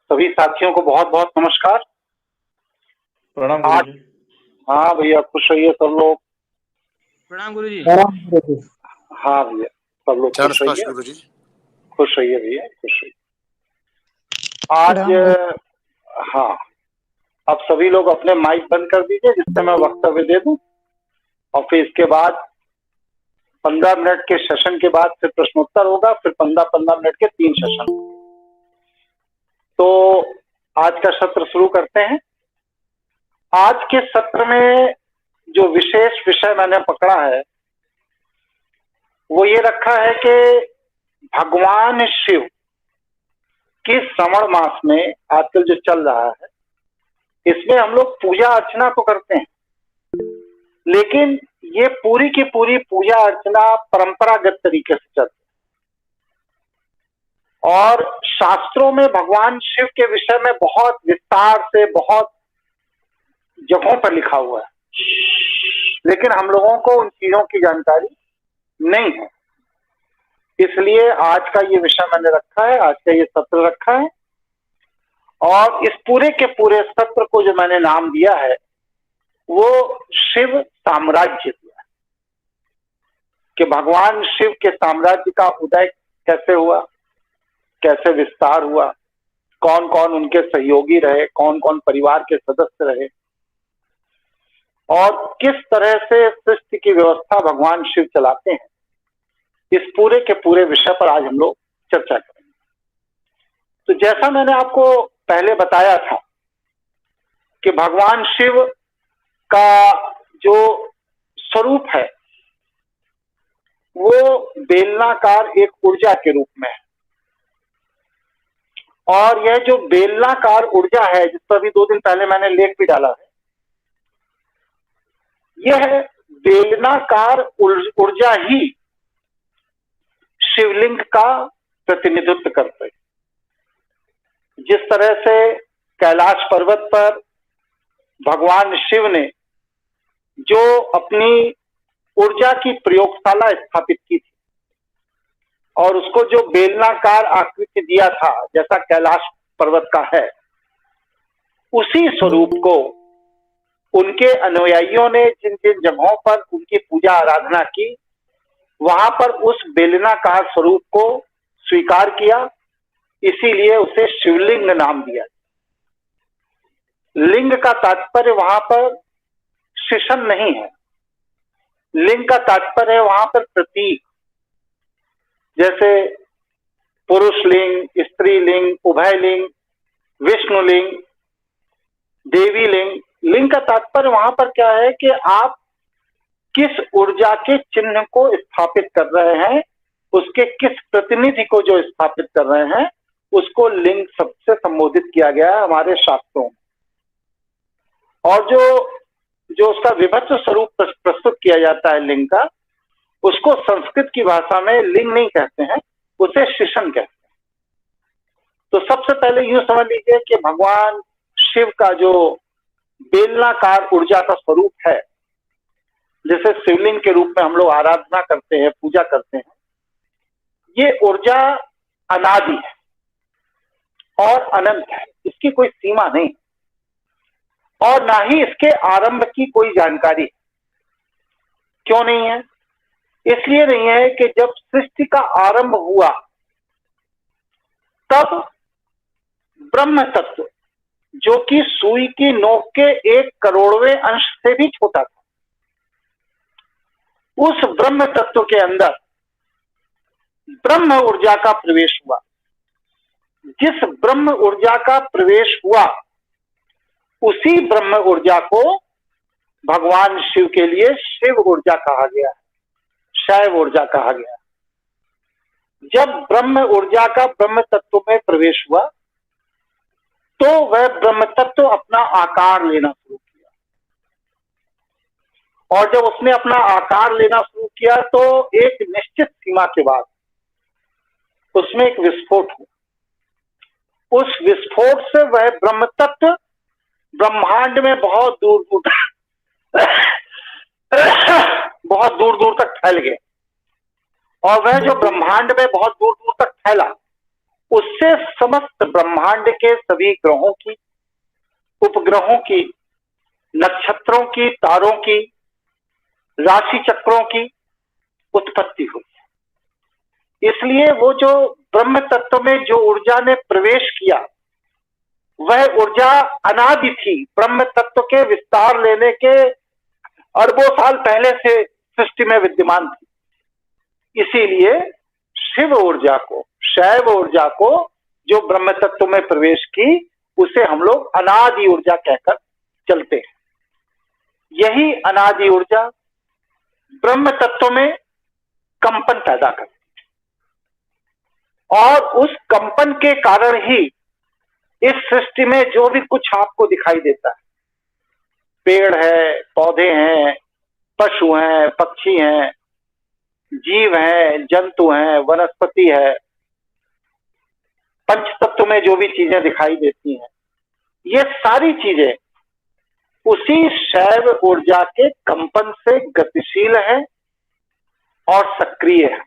सभी साथियों को बहुत बहुत नमस्कार। प्रणाम आज गुरुजी। हाँ भैया, खुश रहिए सब लोग। प्रणाम गुरुजी। हाँ भैया, सब लोग खुश रहिए, गुरुजी। खुश रहिए भैया, खुश रहिए। आज हाँ, अब सभी लोग अपने माइक बंद कर दीजिए जिससे मैं वक्तव्य दे दूं, और फिर इसके बाद 15 मिनट के सेशन के बाद फिर प्रश्नोत्तर होगा, फिर 15-15 मिनट के 3 सेशन। तो आज का सत्र शुरू करते हैं। आज के सत्र में जो विशेष विषय मैंने पकड़ा है वो ये रखा है कि भगवान शिव की श्रावण मास में आजकल जो चल रहा है, इसमें हम लोग पूजा अर्चना तो करते हैं, लेकिन ये पूरी की पूरी पूजा अर्चना परंपरागत तरीके से चलती है। और शास्त्रों में भगवान शिव के विषय में बहुत विस्तार से बहुत जगहों पर लिखा हुआ है, लेकिन हम लोगों को उन चीजों की जानकारी नहीं है। इसलिए आज का ये विषय मैंने रखा है, आज का ये सत्र रखा है, और इस पूरे के पूरे सत्र को जो मैंने नाम दिया है वो शिव साम्राज्य दिया है, कि भगवान शिव के साम्राज्य का उदय कैसे हुआ, कैसे विस्तार हुआ, कौन कौन उनके सहयोगी रहे, कौन कौन परिवार के सदस्य रहे, और किस तरह से सृष्टि की व्यवस्था भगवान शिव चलाते हैं। इस पूरे के पूरे विषय पर आज हम लोग चर्चा करेंगे। तो जैसा मैंने आपको पहले बताया था कि भगवान शिव का जो स्वरूप है वो बेलनाकार एक ऊर्जा के रूप में है, और यह जो बेलनाकार ऊर्जा है, जिस पर अभी 2 दिन पहले मैंने लेख भी डाला है, यह बेलनाकार ऊर्जा ही शिवलिंग का प्रतिनिधित्व करते हैं। जिस तरह से कैलाश पर्वत पर भगवान शिव ने जो अपनी ऊर्जा की प्रयोगशाला स्थापित की थी और उसको जो बेलनाकार आकृति दिया था जैसा कैलाश पर्वत का है, उसी स्वरूप को उनके अनुयायियों ने जिन जिन जगहों पर उनकी पूजा आराधना की, वहां पर उस बेलनाकार स्वरूप को स्वीकार किया, इसीलिए उसे शिवलिंग नाम दिया। लिंग का तात्पर्य वहां पर शिशन नहीं है, लिंग का तात्पर्य है वहां पर प्रतीक। जैसे पुरुष लिंग, स्त्री लिंग, उभय लिंग, विष्णु लिंग, देवी लिंग। लिंग का तात्पर्य वहां पर क्या है कि आप किस ऊर्जा के चिन्ह को स्थापित कर रहे हैं, उसके किस प्रतिनिधि को जो स्थापित कर रहे हैं, उसको लिंग शब्द से संबोधित किया गया है हमारे शास्त्रों में। और जो उसका विभक्त स्वरूप प्रस्तुत किया जाता है लिंग का, उसको संस्कृत की भाषा में लिंग नहीं कहते हैं, उसे शिशन कहते हैं। तो सबसे पहले यूं समझ लीजिए कि भगवान शिव का जो बेलनाकार ऊर्जा का स्वरूप है, जिसे शिवलिंग के रूप में हम लोग आराधना करते हैं, पूजा करते हैं, ये ऊर्जा अनादि है और अनंत है, इसकी कोई सीमा नहीं, और ना ही इसके आरंभ की कोई जानकारी। क्यों नहीं है? इसलिए नहीं है कि जब सृष्टि का आरंभ हुआ तब ब्रह्म तत्व, जो कि सुई की नोक के 1 करोड़वें अंश से भी छोटा था, उस ब्रह्म तत्व के अंदर ब्रह्म ऊर्जा का प्रवेश हुआ। जिस ब्रह्म ऊर्जा का प्रवेश हुआ, उसी ब्रह्म ऊर्जा को भगवान शिव के लिए शिव ऊर्जा कहा गया, शैव ऊर्जा कहा गया। जब ब्रह्म ऊर्जा का ब्रह्म तत्व में प्रवेश हुआ तो वह ब्रह्म तत्व अपना आकार लेना शुरू किया, और जब उसने अपना आकार लेना शुरू किया तो एक निश्चित सीमा के बाद उसमें एक विस्फोट हुआ। उस विस्फोट से वह ब्रह्म तत्व ब्रह्मांड में बहुत दूर दूर तक फैल गए, और वह जो ब्रह्मांड में बहुत दूर दूर तक फैला, उससे समस्त ब्रह्मांड के सभी ग्रहों की, उपग्रहों की, नक्षत्रों की, तारों की, राशि चक्रों की उत्पत्ति हुई है। इसलिए वो जो ब्रह्म तत्व में जो ऊर्जा ने प्रवेश किया, वह ऊर्जा अनादि थी। ब्रह्म तत्व के विस्तार लेने के अरबों साल पहले से सृष्टि में विद्यमान थी। इसीलिए शिव ऊर्जा को, शैव ऊर्जा को जो ब्रह्म तत्व में प्रवेश की, उसे हम लोग अनादि ऊर्जा कहकर चलते हैं। यही अनादि ऊर्जा ब्रह्म तत्व में कंपन पैदा करती है और उस कंपन के कारण ही इस सृष्टि में जो भी कुछ आपको दिखाई देता है, पेड़ है, पौधे हैं, पशु हैं, पक्षी हैं, जीव हैं, जंतु हैं, वनस्पति है, पंच तत्व में जो भी चीजें दिखाई देती हैं, ये सारी चीजें उसी शैव ऊर्जा के कंपन से गतिशील है और सक्रिय है।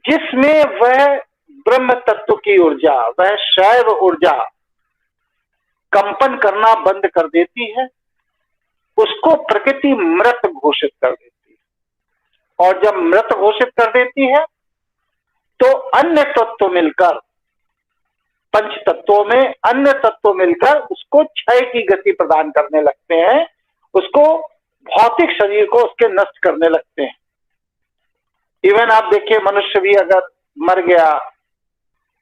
जिसमें वह ब्रह्म तत्व की ऊर्जा, वह शैव ऊर्जा कंपन करना बंद कर देती है, उसको प्रकृति मृत घोषित कर देती है। और जब मृत घोषित कर देती है तो अन्य तत्व मिलकर, पंच तत्वों में अन्य तत्व मिलकर उसको क्षय की गति प्रदान करने लगते हैं, उसको भौतिक शरीर को उसके नष्ट करने लगते हैं। इवन आप देखिए, मनुष्य भी अगर मर गया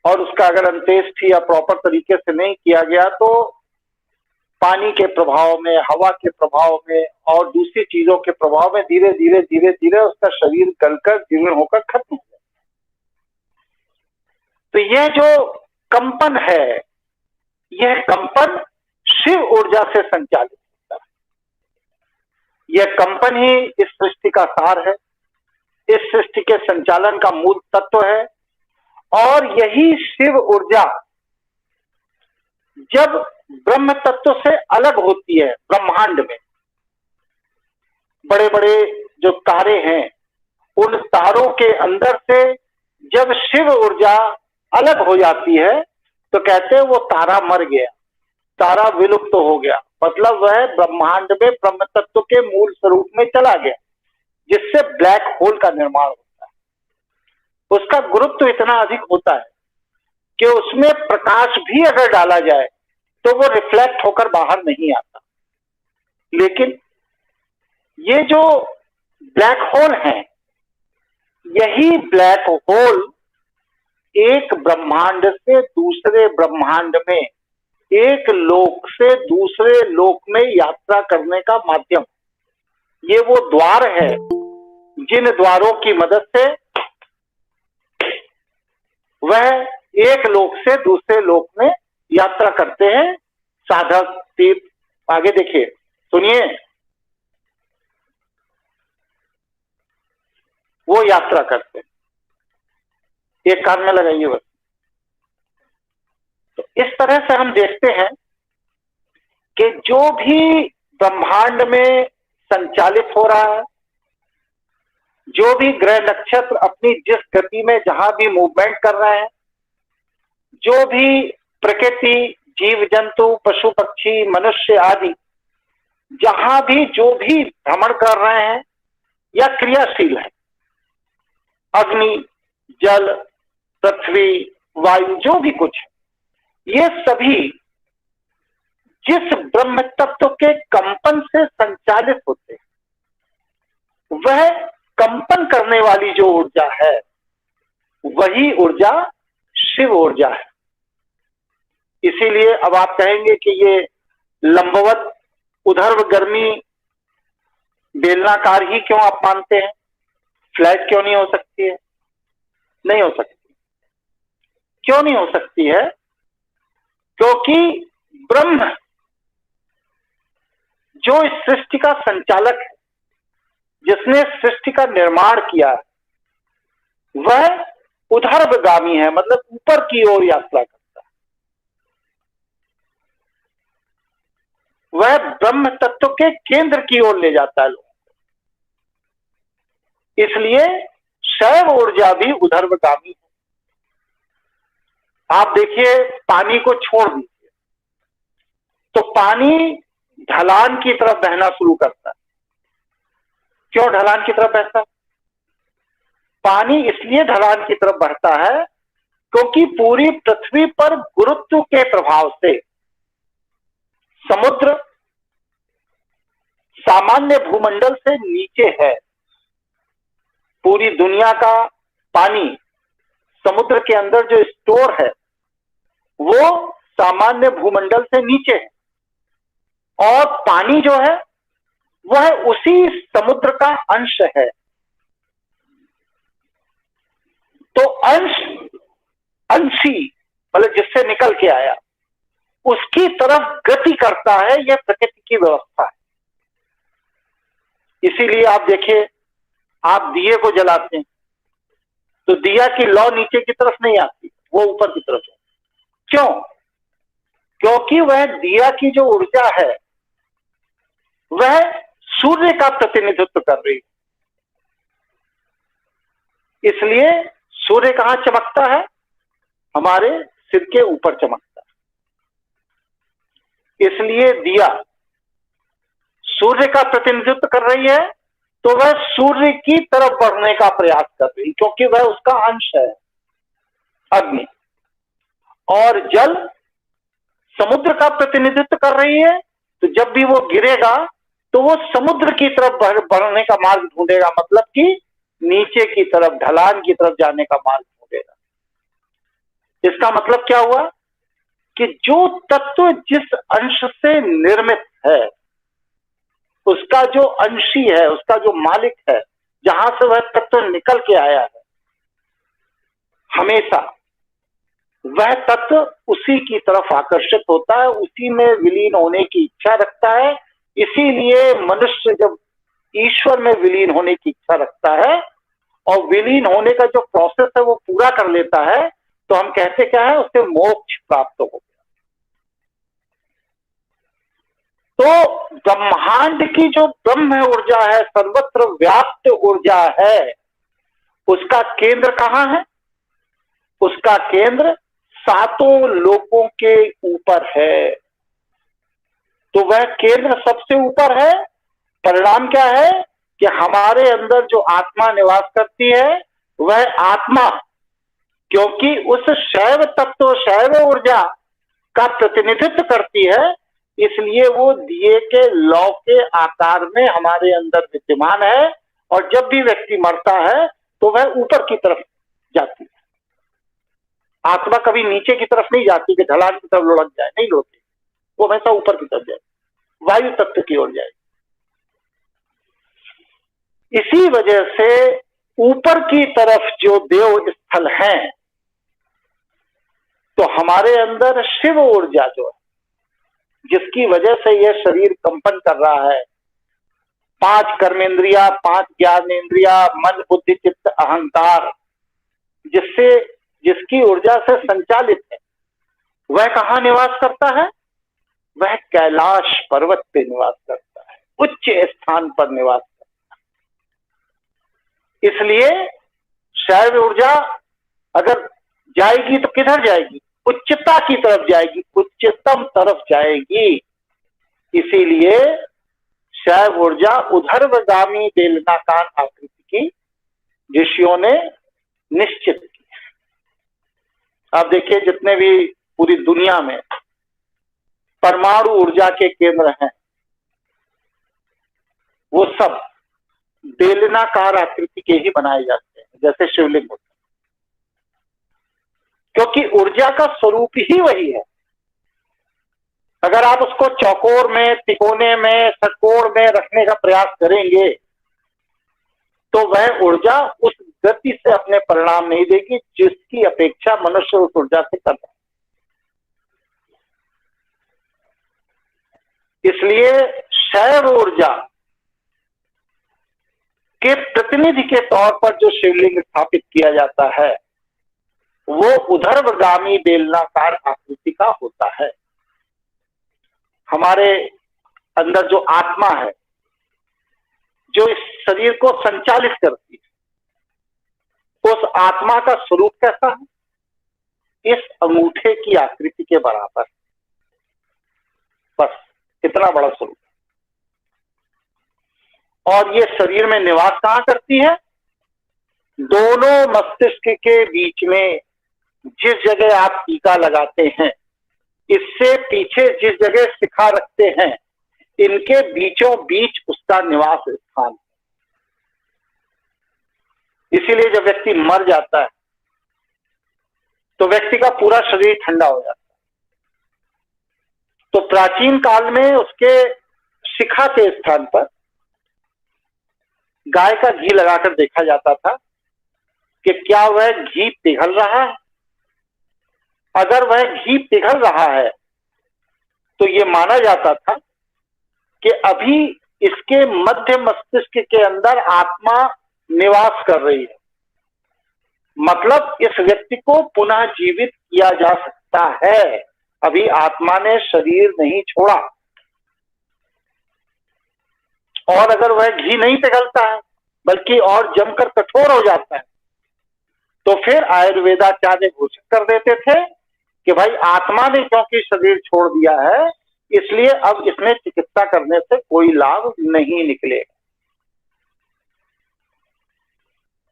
और उसका अगर अंत्येष्टि या प्रॉपर तरीके से नहीं किया गया, तो पानी के प्रभाव में, हवा के प्रभाव में और दूसरी चीजों के प्रभाव में धीरे धीरे धीरे धीरे उसका शरीर गलकर जीर्ण होकर खत्म हो जाता है। तो यह जो कंपन है, यह कंपन शिव ऊर्जा से संचालित होता है। यह कंपन ही इस सृष्टि का सार है, इस सृष्टि के संचालन का मूल तत्व है। और यही शिव ऊर्जा जब ब्रह्म तत्व से अलग होती है, ब्रह्मांड में बड़े बड़े जो तारे हैं, उन तारों के अंदर से जब शिव ऊर्जा अलग हो जाती है, तो कहते हैं वो तारा मर गया, तारा विलुप्त हो गया। मतलब वह ब्रह्मांड में ब्रह्म तत्व के मूल स्वरूप में चला गया, जिससे ब्लैक होल का निर्माण होता है। उसका गुरुत्व इतना अधिक होता है कि उसमें प्रकाश भी अगर डाला जाए तो वो रिफ्लेक्ट होकर बाहर नहीं आता। लेकिन ये जो ब्लैक होल है, यही ब्लैक होल एक ब्रह्मांड से दूसरे ब्रह्मांड में, एक लोक से दूसरे लोक में यात्रा करने का माध्यम, ये वो द्वार है जिन द्वारों की मदद से वह एक लोक से दूसरे लोक में यात्रा करते हैं साधक तीर्थ। आगे देखिए, सुनिए, वो यात्रा करते हैं। एक कान में लगाइए बस। तो इस तरह से हम देखते हैं कि जो भी ब्रह्मांड में संचालित हो रहा है, जो भी ग्रह नक्षत्र अपनी जिस गति में जहां भी मूवमेंट कर रहे हैं, जो भी प्रकृति, जीव जंतु, पशु पक्षी, मनुष्य आदि जहां भी जो भी भ्रमण कर रहे हैं या क्रियाशील है, अग्नि, जल, पृथ्वी, वायु, जो भी कुछ है, ये सभी जिस ब्रह्म तत्व के कंपन से संचालित होते हैं, वह कंपन करने वाली जो ऊर्जा है, वही ऊर्जा शिव ऊर्जा है। इसीलिए अब आप कहेंगे कि ये लंबवत उधर्व गर्मी बेलनाकार ही क्यों आप मानते हैं, फ्लैट क्यों नहीं हो सकती है? नहीं हो सकती। क्यों नहीं हो सकती है? क्योंकि ब्रह्म जो इस सृष्टि का संचालक है, जिसने सृष्टि का निर्माण किया है, वह उधर्वगामी है, मतलब ऊपर की ओर यात्रा करता है। वह ब्रह्म तत्व के केंद्र की ओर ले जाता है लोगों को। इसलिए शैव ऊर्जा भी उधर्वगामी है। आप देखिए पानी को छोड़ दीजिए तो पानी ढलान की तरफ बहना शुरू करता है। क्यों ढलान की तरफ बहता है? पानी इसलिए ढलान की तरफ बढ़ता है क्योंकि पूरी पृथ्वी पर गुरुत्व के प्रभाव से समुद्र सामान्य भूमंडल से नीचे है। पूरी दुनिया का पानी समुद्र के अंदर जो स्टोर है वो सामान्य भूमंडल से नीचे है, और पानी जो है वह उसी समुद्र का अंश है। तो अंशी मतलब जिससे निकल के आया उसकी तरफ गति करता है, यह प्रकृति की व्यवस्था है। इसीलिए आप देखिए, आप दिए को जलाते हैं तो दिया की लौ नीचे की तरफ नहीं आती, वो ऊपर की तरफ है। क्यों? क्योंकि वह दिया की जो ऊर्जा है वह सूर्य का प्रतिनिधित्व कर रही है। इसलिए सूर्य कहां चमकता है? हमारे सिर के ऊपर चमकता है। इसलिए दिया सूर्य का प्रतिनिधित्व कर रही है तो वह सूर्य की तरफ बढ़ने का प्रयास कर रही है, क्योंकि वह उसका अंश है। अग्नि और जल समुद्र का प्रतिनिधित्व कर रही है, तो जब भी वो गिरेगा तो वो समुद्र की तरफ बढ़ने का मार्ग ढूंढेगा, मतलब कि नीचे की तरफ, ढलान की तरफ जाने का मार्ग ढूंढेगा। इसका मतलब क्या हुआ कि जो तत्व जिस अंश से निर्मित है उसका जो अंशी है, उसका जो मालिक है, जहां से वह तत्व निकल के आया है, हमेशा वह तत्व उसी की तरफ आकर्षित होता है, उसी में विलीन होने की इच्छा रखता है। इसीलिए मनुष्य जब ईश्वर में विलीन होने की इच्छा रखता है और विलीन होने का जो प्रोसेस है वो पूरा कर लेता है, तो हम कहते क्या है, उसे मोक्ष प्राप्त हो गया। तो ब्रह्मांड की जो ब्रह्म ऊर्जा है, सर्वत्र व्याप्त ऊर्जा है, उसका केंद्र कहां है? उसका केंद्र सातों लोकों के ऊपर है। तो वह केंद्र सबसे ऊपर है। परिणाम क्या है कि हमारे अंदर जो आत्मा निवास करती है वह आत्मा, क्योंकि उस शैव तत्व, शैव ऊर्जा का प्रतिनिधित्व करती है, इसलिए वो दिए के लौ के आकार में हमारे अंदर विद्यमान है। और जब भी व्यक्ति मरता है तो वह ऊपर की तरफ जाती है। आत्मा कभी नीचे की तरफ नहीं जाती कि ढलान की तरफ लुढ़क जाए, नहीं लुढ़कती, वो हमेशा ऊपर की तरफ जाए, वायु तत्व की ओर जाए। इसी वजह से ऊपर की तरफ जो देव स्थल हैं, तो हमारे अंदर शिव ऊर्जा जो है, जिसकी वजह से यह शरीर कंपन कर रहा है, 5 कर्मेंद्रिया, 5 ज्ञानेंद्रिया, मन बुद्धि चित्त अहंकार, जिसकी ऊर्जा से संचालित है, वह कहां निवास करता है? वह कैलाश पर्वत पे निवास करता है, उच्च स्थान पर निवास करता है। इसलिए शैव ऊर्जा अगर जाएगी तो किधर जाएगी? उच्चता की तरफ जाएगी, उच्चतम तरफ जाएगी। इसीलिए शैव ऊर्जा ऊर्ध्वगामी बेलनाकार आकृति की ऋषियों ने निश्चित की। आप देखिए, जितने भी पूरी दुनिया में परमाणु ऊर्जा के केंद्र हैं, वो सब बेलनाकार आकृति के ही बनाए जाते हैं, जैसे शिवलिंग होता है, क्योंकि ऊर्जा का स्वरूप ही वही है। अगर आप उसको चौकोर में, तिकोने में, षटकोण में रखने का प्रयास करेंगे तो वह ऊर्जा उस गति से अपने परिणाम नहीं देगी जिसकी अपेक्षा मनुष्य उस ऊर्जा से कर रहा है। इसलिए शैव ऊर्जा के प्रतिनिधि के तौर पर जो शिवलिंग स्थापित किया जाता है वो ऊर्ध्वगामी बेलनाकार आकृति का होता है। हमारे अंदर जो आत्मा है, जो इस शरीर को संचालित करती है, उस आत्मा का स्वरूप कैसा है? इस अंगूठे की आकृति के बराबर, बस इतना बड़ा स्वरूप। और ये शरीर में निवास कहां करती है? दोनों मस्तिष्क के बीच में जिस जगह आप टीका लगाते हैं, इससे पीछे जिस जगह शिखा रखते हैं, इनके बीचों बीच उसका निवास स्थान। इसीलिए जब व्यक्ति मर जाता है तो व्यक्ति का पूरा शरीर ठंडा हो जाता है। तो प्राचीन काल में उसके शिखा के स्थान पर गाय का घी लगाकर देखा जाता था कि क्या वह घी पिघल रहा है। अगर वह घी पिघल रहा है तो ये माना जाता था कि अभी इसके मध्य मस्तिष्क के अंदर आत्मा निवास कर रही है, मतलब इस व्यक्ति को पुनः जीवित किया जा सकता है, अभी आत्मा ने शरीर नहीं छोड़ा। और अगर वह घी नहीं पिघलता है बल्कि और जमकर कठोर हो जाता है, तो फिर आयुर्वेदाचार्य घोषित कर देते थे कि भाई आत्मा ने क्योंकि शरीर छोड़ दिया है, इसलिए अब इसमें चिकित्सा करने से कोई लाभ नहीं निकलेगा।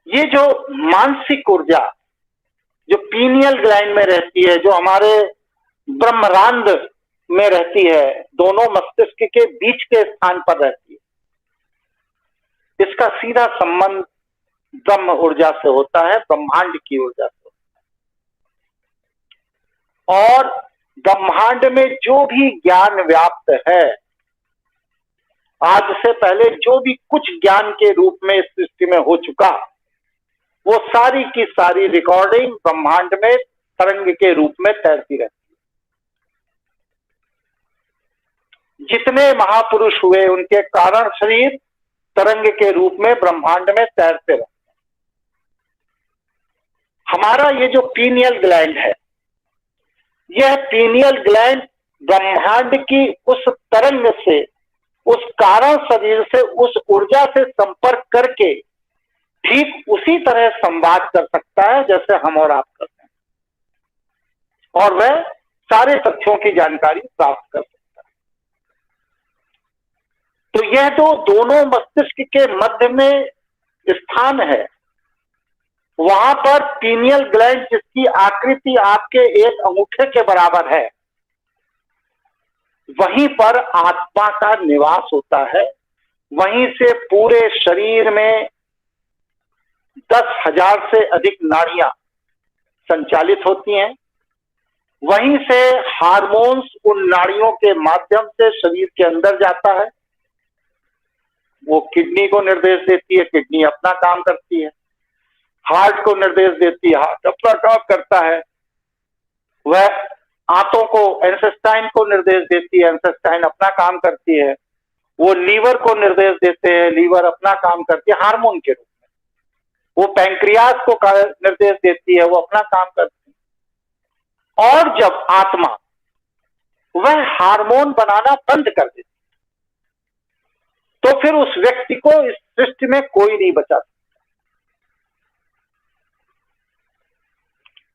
ये जो मानसिक ऊर्जा जो पीनियल ग्लैंड में रहती है, जो हमारे ब्रह्मरंध्र में रहती है, दोनों मस्तिष्क के बीच के स्थान पर रहती है, इसका सीधा संबंध ब्रह्म ऊर्जा से होता है, ब्रह्मांड की ऊर्जा से। और ब्रह्मांड में जो भी ज्ञान व्याप्त है, आज से पहले जो भी कुछ ज्ञान के रूप में इस सृष्टि में हो चुका, वो सारी की सारी रिकॉर्डिंग ब्रह्मांड में तरंग के रूप में तैरती रहती है। जितने महापुरुष हुए उनके कारण शरीर तरंग के रूप में ब्रह्मांड में तैरते रहते। हमारा ये जो पीनियल ग्लैंड है, यह पीनियल ग्लैंड ब्रह्मांड की उस तरंग से, उस कारण शरीर से, उस ऊर्जा से संपर्क करके ठीक उसी तरह संवाद कर सकता है जैसे हम और आप करते हैं, और वह सारे तथ्यों की जानकारी प्राप्त कर सकता है। तो यह जो दोनों मस्तिष्क के मध्य में स्थान है, वहां पर पीनियल ग्लैंड जिसकी आकृति आपके एक अंगूठे के बराबर है, वहीं पर आत्मा का निवास होता है। वहीं से पूरे शरीर में 10,000 से अधिक नाड़ियां संचालित होती हैं। वहीं से हार्मोन्स उन नाड़ियों के माध्यम से शरीर के अंदर जाता है, वो किडनी को निर्देश देती है, किडनी अपना काम करती है। हार्ट को निर्देश देती है, हार्ट अपना काम करता है। वह आंतों को, इंटेस्टाइन को निर्देश देती है, इंटेस्टाइन अपना काम करती है। वो लीवर को निर्देश देते हैं, लीवर अपना काम करती है हार्मोन के रूप में। वो पैंक्रियास को निर्देश देती है, वो अपना काम करती है। और जब आत्मा वह हार्मोन बनाना बंद कर देती, तो फिर उस व्यक्ति को इस सृष्टि में कोई नहीं बचा सकता।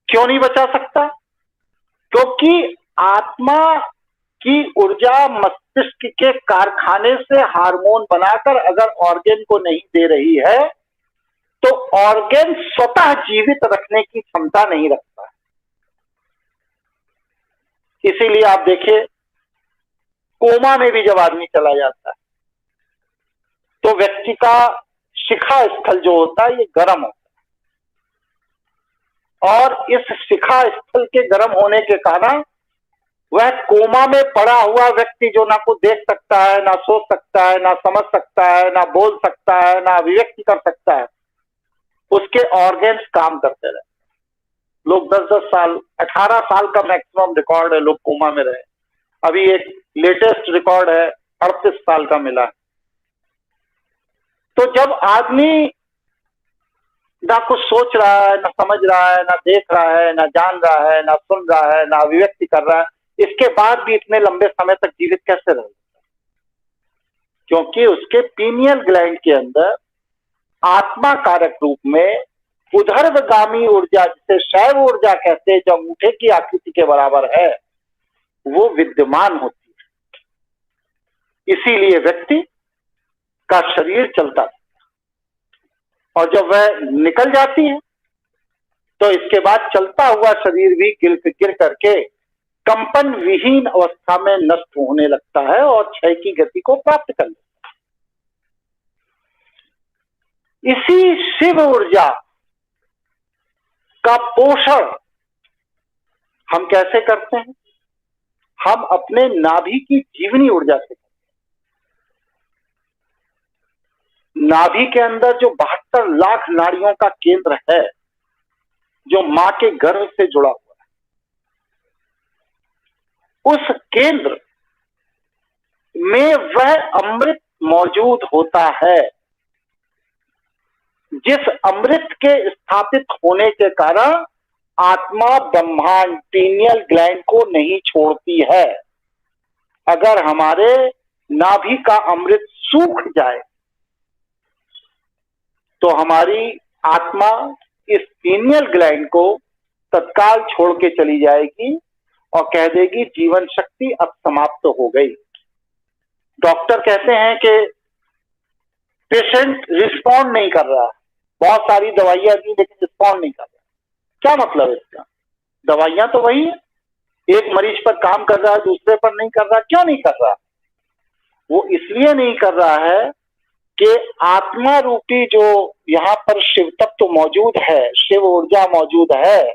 क्यों नहीं बचा सकता? क्योंकि आत्मा की ऊर्जा मस्तिष्क के कारखाने से हार्मोन बनाकर अगर ऑर्गेन को नहीं दे रही है, तो ऑर्गेन स्वतः जीवित रखने की क्षमता नहीं रखता है। इसीलिए आप देखिए, कोमा में भी जब आदमी चला जाता है तो व्यक्ति का शिखा स्थल जो होता है, ये गर्म होता है। और इस शिखा स्थल के गर्म होने के कारण वह कोमा में पड़ा हुआ व्यक्ति, जो ना कुछ देख सकता है, ना सोच सकता है, ना समझ सकता है, ना बोल सकता है, ना अभिव्यक्ति कर सकता है, उसके ऑर्गेन्स काम करते रहे। लोग 10-10 साल, 18 साल का मैक्सिमम रिकॉर्ड है, लोग कोमा में रहे। अभी एक लेटेस्ट रिकॉर्ड है 38 साल का मिला। तो जब आदमी ना कुछ सोच रहा है, ना समझ रहा है, ना देख रहा है, ना जान रहा है, ना सुन रहा है, ना अभिव्यक्ति कर रहा है, इसके बाद भी इतने लंबे समय तक जीवित कैसे रह सकता है? क्योंकि उसके पीनियल ग्लैंड के अंदर आत्मा कारक रूप में ऊर्ध्वगामी ऊर्जा, जिसे शैव ऊर्जा कहते हैं, जो अंगूठे की आकृति के बराबर है, वो विद्यमान होती है। इसीलिए व्यक्ति का शरीर चलता है, और जब वह निकल जाती है तो इसके बाद चलता हुआ शरीर भी गिर करके कंपन विहीन अवस्था में नष्ट होने लगता है और क्षय की गति को प्राप्त कर लेता है। इसी शिव ऊर्जा का पोषण हम कैसे करते हैं? हम अपने नाभि की जीवनी ऊर्जा से करते हैं। नाभि के अंदर जो 72 लाख नाड़ियों का केंद्र है, जो मां के गर्भ से जुड़ा हुआ है, उस केंद्र में वह अमृत मौजूद होता है, जिस अमृत के स्थापित होने के कारण आत्मा ब्रह्मांड पीनियल ग्लैंड को नहीं छोड़ती है। अगर हमारे नाभि का अमृत सूख जाए तो हमारी आत्मा इस पीनियल ग्लैंड को तत्काल छोड़ के चली जाएगी और कह देगी जीवन शक्ति अब समाप्त हो गई। डॉक्टर कहते हैं कि पेशेंट रिस्पॉन्ड नहीं कर रहा, बहुत सारी दवाइयां दी लेकिन रिस्पॉन्ड नहीं कर रहा। क्या मतलब है इसका? दवाइयां तो वही है, एक मरीज पर काम कर रहा है, दूसरे पर नहीं कर रहा। क्यों नहीं कर रहा? वो इसलिए नहीं कर रहा है कि आत्मा रूपी जो यहाँ पर शिव तत्व मौजूद है, शिव ऊर्जा मौजूद है,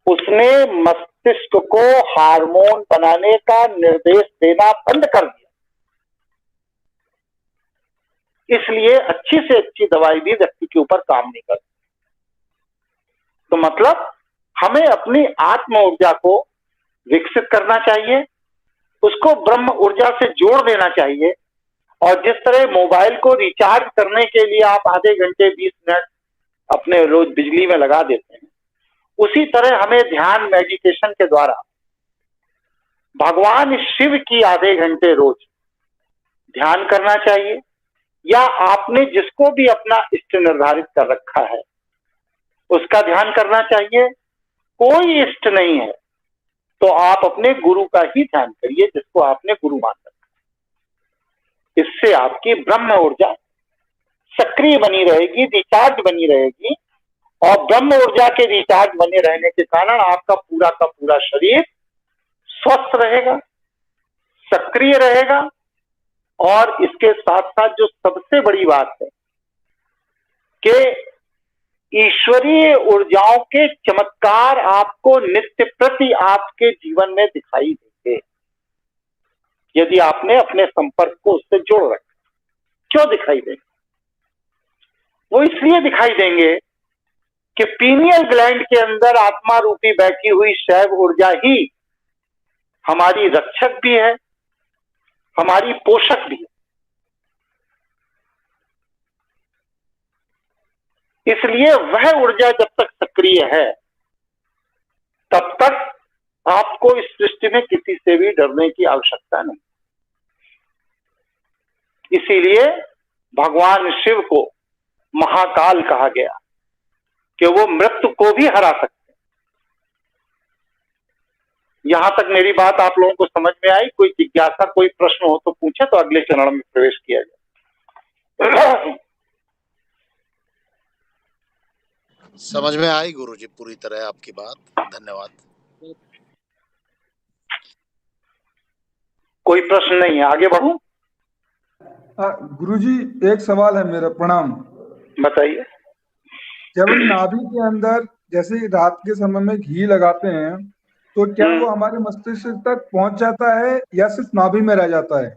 उसने मस्तिष्क को हार्मोन बनाने का निर्देश देना बंद कर दिया। इसलिए अच्छी से अच्छी दवाई भी व्यक्ति के ऊपर काम नहीं करती। तो मतलब हमें अपनी आत्म ऊर्जा को विकसित करना चाहिए, उसको ब्रह्म ऊर्जा से जोड़ देना चाहिए। और जिस तरह मोबाइल को रिचार्ज करने के लिए आप आधे घंटे 20 मिनट अपने रोज बिजली में लगा देते हैं, उसी तरह हमें ध्यान मेडिटेशन के द्वारा भगवान शिव की आधे घंटे रोज ध्यान करना चाहिए। या आपने जिसको भी अपना इष्ट निर्धारित कर रखा है उसका ध्यान करना चाहिए। कोई इष्ट नहीं है तो आप अपने गुरु का ही ध्यान करिए, जिसको आपने गुरु मान रखा। इससे आपकी ब्रह्म ऊर्जा सक्रिय बनी रहेगी, रिचार्ज बनी रहेगी, और ब्रह्म ऊर्जा के रिचार्ज बने रहने के कारण आपका पूरा का पूरा शरीर स्वस्थ रहेगा, सक्रिय रहेगा। और इसके साथ साथ जो सबसे बड़ी बात है कि ईश्वरीय ऊर्जाओं के चमत्कार आपको नित्य प्रति आपके जीवन में दिखाई देंगे, यदि आपने अपने संपर्क को उससे जोड़ रखा। क्यों दिखाई देंगे? वो इसलिए दिखाई देंगे कि पीनियल ग्लैंड के अंदर आत्मा रूपी बैठी हुई शैव ऊर्जा ही हमारी रक्षक भी है, हमारी पोषक भी है। इसलिए वह ऊर्जा जब तक सक्रिय है तब तक आपको इस सृष्टि में किसी से भी डरने की आवश्यकता नहीं। इसीलिए भगवान शिव को महाकाल कहा गया कि वो मृत्यु को भी हरा सकते हैं। यहां तक मेरी बात आप लोगों को समझ में आई? कोई जिज्ञासा, कोई प्रश्न हो तो पूछे, तो अगले चरण में प्रवेश किया जाए। समझ में आई गुरुजी पूरी तरह आपकी बात, धन्यवाद। कोई प्रश्न नहीं है, आगे बढ़ूं? गुरुजी एक सवाल है मेरा, प्रणाम। बताइए। जब हम नाभि के अंदर जैसे रात के समय में घी लगाते हैं तो क्या वो हमारे मस्तिष्क तक पहुंच जाता है या सिर्फ नाभि में रह जाता है?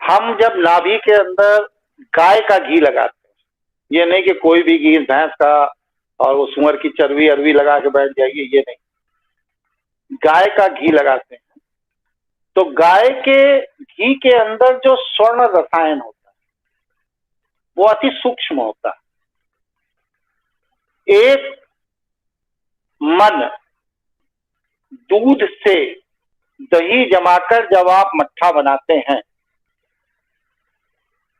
हम जब नाभि के अंदर गाय का घी लगाते हैं, ये नहीं कि कोई भी घी, भैंस का और वो सुअर की चर्बी अरवी लगा के बैठ जाइए, ये नहीं। गाय का घी लगाते हैं तो गाय के घी के अंदर जो स्वर्ण रसायन होता है वो अति सूक्ष्म होता है। एक मन दूध से दही जमाकर जब आप मट्ठा बनाते हैं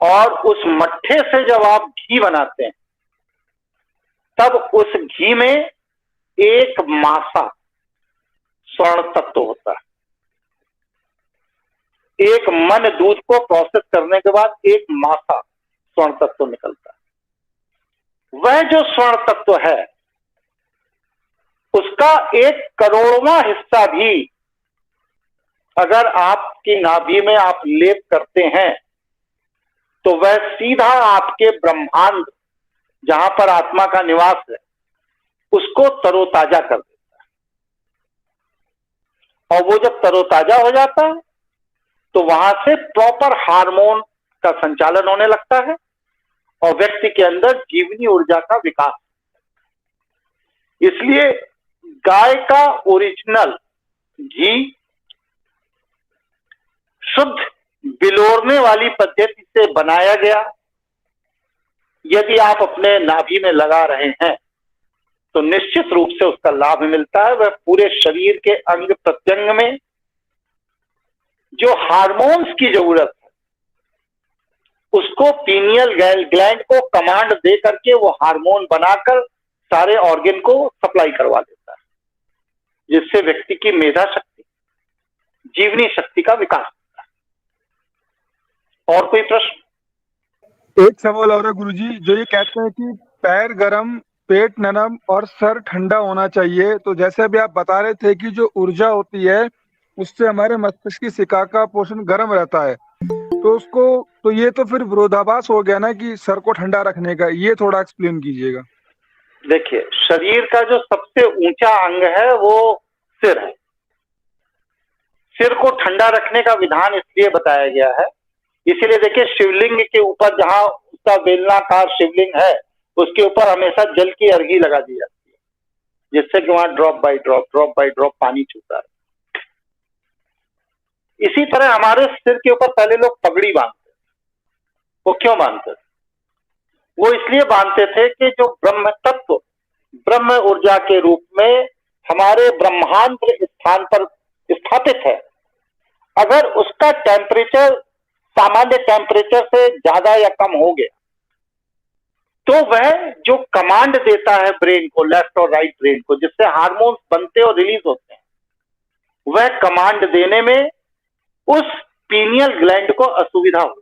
और उस मट्ठे से जब आप घी बनाते हैं तब उस घी में एक मासा स्वर्ण तत्व होता है। एक मन दूध को प्रोसेस करने के बाद एक मासा स्वर्ण तत्व निकलता है। वह जो स्वर्ण तत्व है उसका 1/100वां हिस्सा भी अगर आपकी नाभि में आप लेप करते हैं तो वह सीधा आपके ब्रह्मांड जहां पर आत्मा का निवास है उसको तरोताजा कर देता है। और वो जब तरोताजा हो जाता है तो वहां से प्रॉपर हार्मोन का संचालन होने लगता है और व्यक्ति के अंदर जीवनी ऊर्जा का विकास। इसलिए गाय का ओरिजिनल घी शुद्ध बिलोरने वाली पद्धति से बनाया गया यदि आप अपने नाभि में लगा रहे हैं तो निश्चित रूप से उसका लाभ मिलता है। वह पूरे शरीर के अंग प्रत्यंग में जो हार्मोन्स की जरूरत है उसको पीनियल ग्लैंड को कमांड दे करके वो हार्मोन बनाकर सारे ऑर्गन को सप्लाई करवा देता है, जिससे व्यक्ति की मेधा शक्ति, जीवनी शक्ति का विकास होता है। और कोई प्रश्न? एक सवाल और है गुरुजी, जो ये कहते हैं कि पैर गरम, पेट नरम और सर ठंडा होना चाहिए। तो जैसे अभी आप बता रहे थे कि जो ऊर्जा होती है उससे हमारे मस्तिष्क की शिका का पोषण गर्म रहता है, तो ये तो फिर विरोधाभास हो गया ना कि सर को ठंडा रखने का। ये थोड़ा एक्सप्लेन कीजिएगा। देखिए, शरीर का जो सबसे ऊंचा अंग है वो सिर है। सिर को ठंडा रखने का विधान इसलिए बताया गया है, इसीलिए देखिए शिवलिंग के ऊपर जहां उसका बेलनाकार शिवलिंग है उसके ऊपर हमेशा जल की अर्घी लगा दी जाती है, जिससे कि वहां ड्रॉप बाय ड्रॉप पानी छूता है। इसी तरह हमारे सिर के ऊपर पहले लोग पगड़ी बांधते थे। वो क्यों बांधते थे? वो इसलिए बांधते थे कि जो ब्रह्म तत्व, ब्रह्म ऊर्जा के रूप में हमारे ब्रह्मांड स्थान पर स्थापित है, अगर उसका टेम्परेचर सामान्य टेम्परेचर से ज्यादा या कम हो गया तो वह जो कमांड देता है ब्रेन को, लेफ्ट और राइट ब्रेन को, जिससे हार्मोन्स बनते और रिलीज होते हैं, वह कमांड देने में उस पीनियल ग्लैंड को असुविधा होती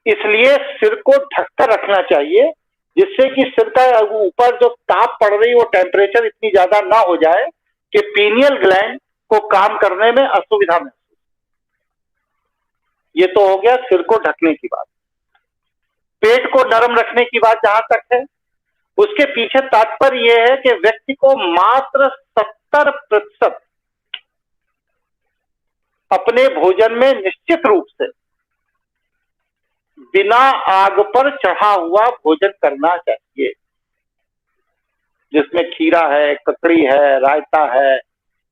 है। इसलिए सिर को ढककर रखना चाहिए, जिससे कि सिर का ऊपर जो ताप पड़ रही वो टेम्परेचर इतनी ज्यादा ना हो जाए कि पीनियल ग्लैंड को काम करने में असुविधा महसूस। ये तो हो गया सिर को ढकने की बात। पेट को नरम रखने की बात जहां तक है, उसके पीछे तात्पर्य यह है कि व्यक्ति को मात्र 70% अपने भोजन में निश्चित रूप से बिना आग पर चढ़ा हुआ भोजन करना चाहिए, जिसमें खीरा है, ककड़ी है, रायता है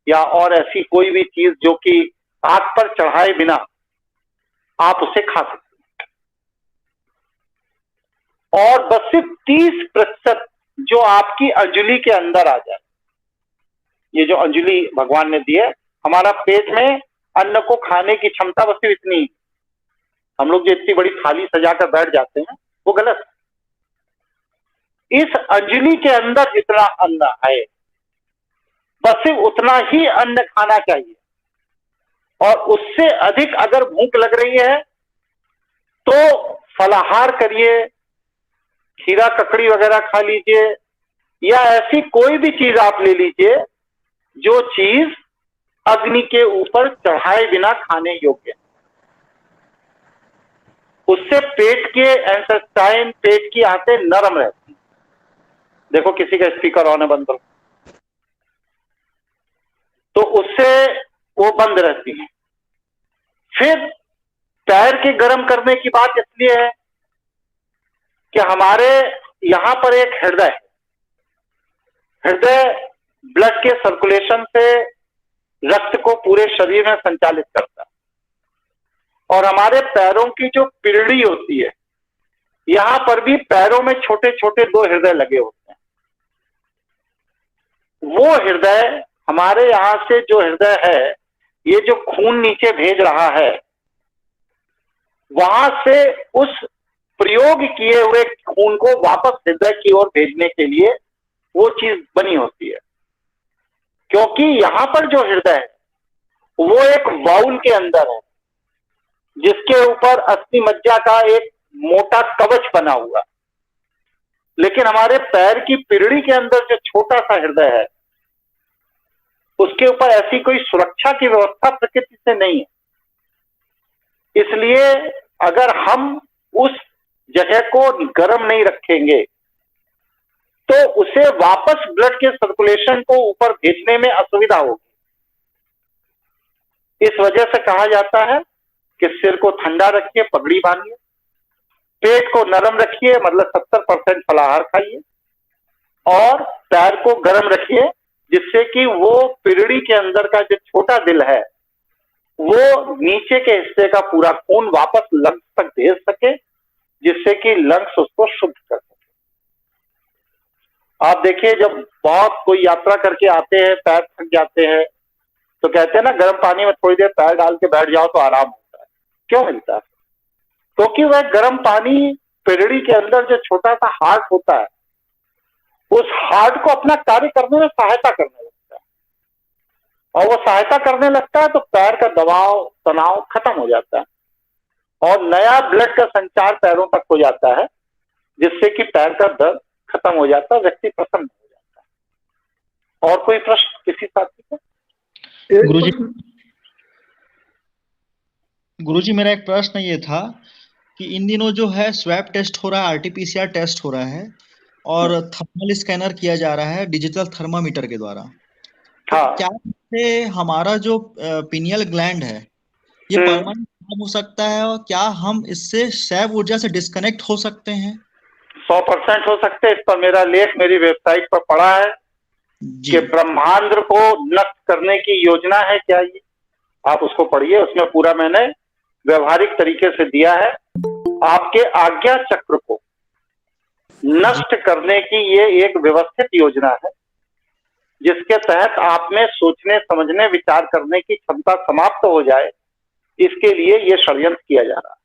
या और ऐसी कोई भी चीज जो कि आग पर चढ़ाए बिना आप उसे खा सकते हैं। और बस सिर्फ 30% जो आपकी अंजुली के अंदर आ जाए। ये जो अंजुली भगवान ने दी है, हमारा पेट में अन्न को खाने की क्षमता बस सिर्फ इतनी। हम लोग जो इतनी बड़ी थाली सजाकर बैठ जाते हैं वो गलत है। इस अंजुली के अंदर जितना अन्न है बस सिर्फ उतना ही अन्न खाना चाहिए, और उससे अधिक अगर भूख लग रही है तो फलाहार करिए, खीरा ककड़ी वगैरह खा लीजिए, या ऐसी कोई भी चीज आप ले लीजिए जो चीज अग्नि के ऊपर चढ़ाए बिना खाने योग्य। उससे पेट के इंटेस्टाइन, पेट की आंतें नरम रहती। देखो किसी का स्पीकर ऑन है, बंद करो, तो उससे वो बंद रहती है। फिर पैर के गर्म करने की बात इसलिए है कि हमारे यहां पर एक हृदय है। हृदय ब्लड के सर्कुलेशन से रक्त को पूरे शरीर में संचालित करता है, और हमारे पैरों की जो पिरड़ी होती है, यहां पर भी पैरों में छोटे छोटे 2 हृदय लगे होते हैं। वो हृदय, हमारे यहां से जो हृदय है, ये जो खून नीचे भेज रहा है, वहां से उस प्रयोग किए हुए खून को वापस हृदय की ओर भेजने के लिए वो चीज बनी होती है। क्योंकि यहां पर जो हृदय है वो एक बाउल के अंदर है, जिसके ऊपर अस्थि मज्जा का एक मोटा कवच बना हुआ। लेकिन हमारे पैर की पिरड़ी के अंदर जो छोटा सा हृदय है, उसके ऊपर ऐसी कोई सुरक्षा की व्यवस्था प्रकृति से नहीं है। इसलिए अगर हम उस जगह को गर्म नहीं रखेंगे तो उसे वापस ब्लड के सर्कुलेशन को ऊपर भेजने में असुविधा होगी। इस वजह से कहा जाता है कि सिर को ठंडा रखिए, पगड़ी बांधिए, पेट को नरम रखिए, मतलब 70% फलाहार खाइए, और पैर को गर्म रखिए, जिससे कि वो पिरड़ी के अंदर का जो छोटा दिल है वो नीचे के हिस्से का पूरा खून वापस लंग्स तक भेज सके, जिससे कि लंग्स उसको शुद्ध कर सके। आप देखिए, जब बहुत कोई यात्रा करके आते हैं, पैर थक जाते हैं, तो कहते हैं ना गर्म पानी में थोड़ी देर पैर डाल के बैठ जाओ तो आराम होता है। क्यों मिलता है? क्योंकि वह गर्म पानी पिरड़ी के अंदर जो छोटा सा हार्ट होता है, उस हार्ट को अपना कार्य करने में सहायता करने लगता है, और वो सहायता करने लगता है तो पैर का दबाव तनाव खत्म हो जाता है और नया ब्लड का संचार पैरों तक हो जाता है, जिससे कि पैर का दर्द खत्म हो जाता है, व्यक्ति प्रसन्न हो जाता है। और कोई प्रश्न किसी साथी का? गुरुजी मेरा एक प्रश्न ये था कि इन दिनों जो है स्वैब टेस्ट हो रहा है, आरटीपीसीआर टेस्ट हो रहा है और थर्मल स्कैनर किया जा रहा है डिजिटल थर्मामीटर के द्वारा। हाँ। क्या इससे हमारा जो पिनियल ग्लैंड है ये परमानेंट खत्म हो सकता है, और क्या हम इससे शैव ऊर्जा से डिस्कनेक्ट हो सकते हैं? 100% हो सकते हैं। इस पर मेरा लेख मेरी वेबसाइट पर पड़ा है कि ब्रह्मांड को नष्ट करने की योजना है क्या ये, आप उसको पढ़िए। उसमें पूरा मैंने व्यवहारिक तरीके से दिया है। आपके आज्ञा चक्र को नष्ट करने की ये एक व्यवस्थित योजना है, जिसके तहत आप में सोचने समझने विचार करने की क्षमता समाप्त हो जाए, इसके लिए ये षड्यंत्र किया जा रहा है।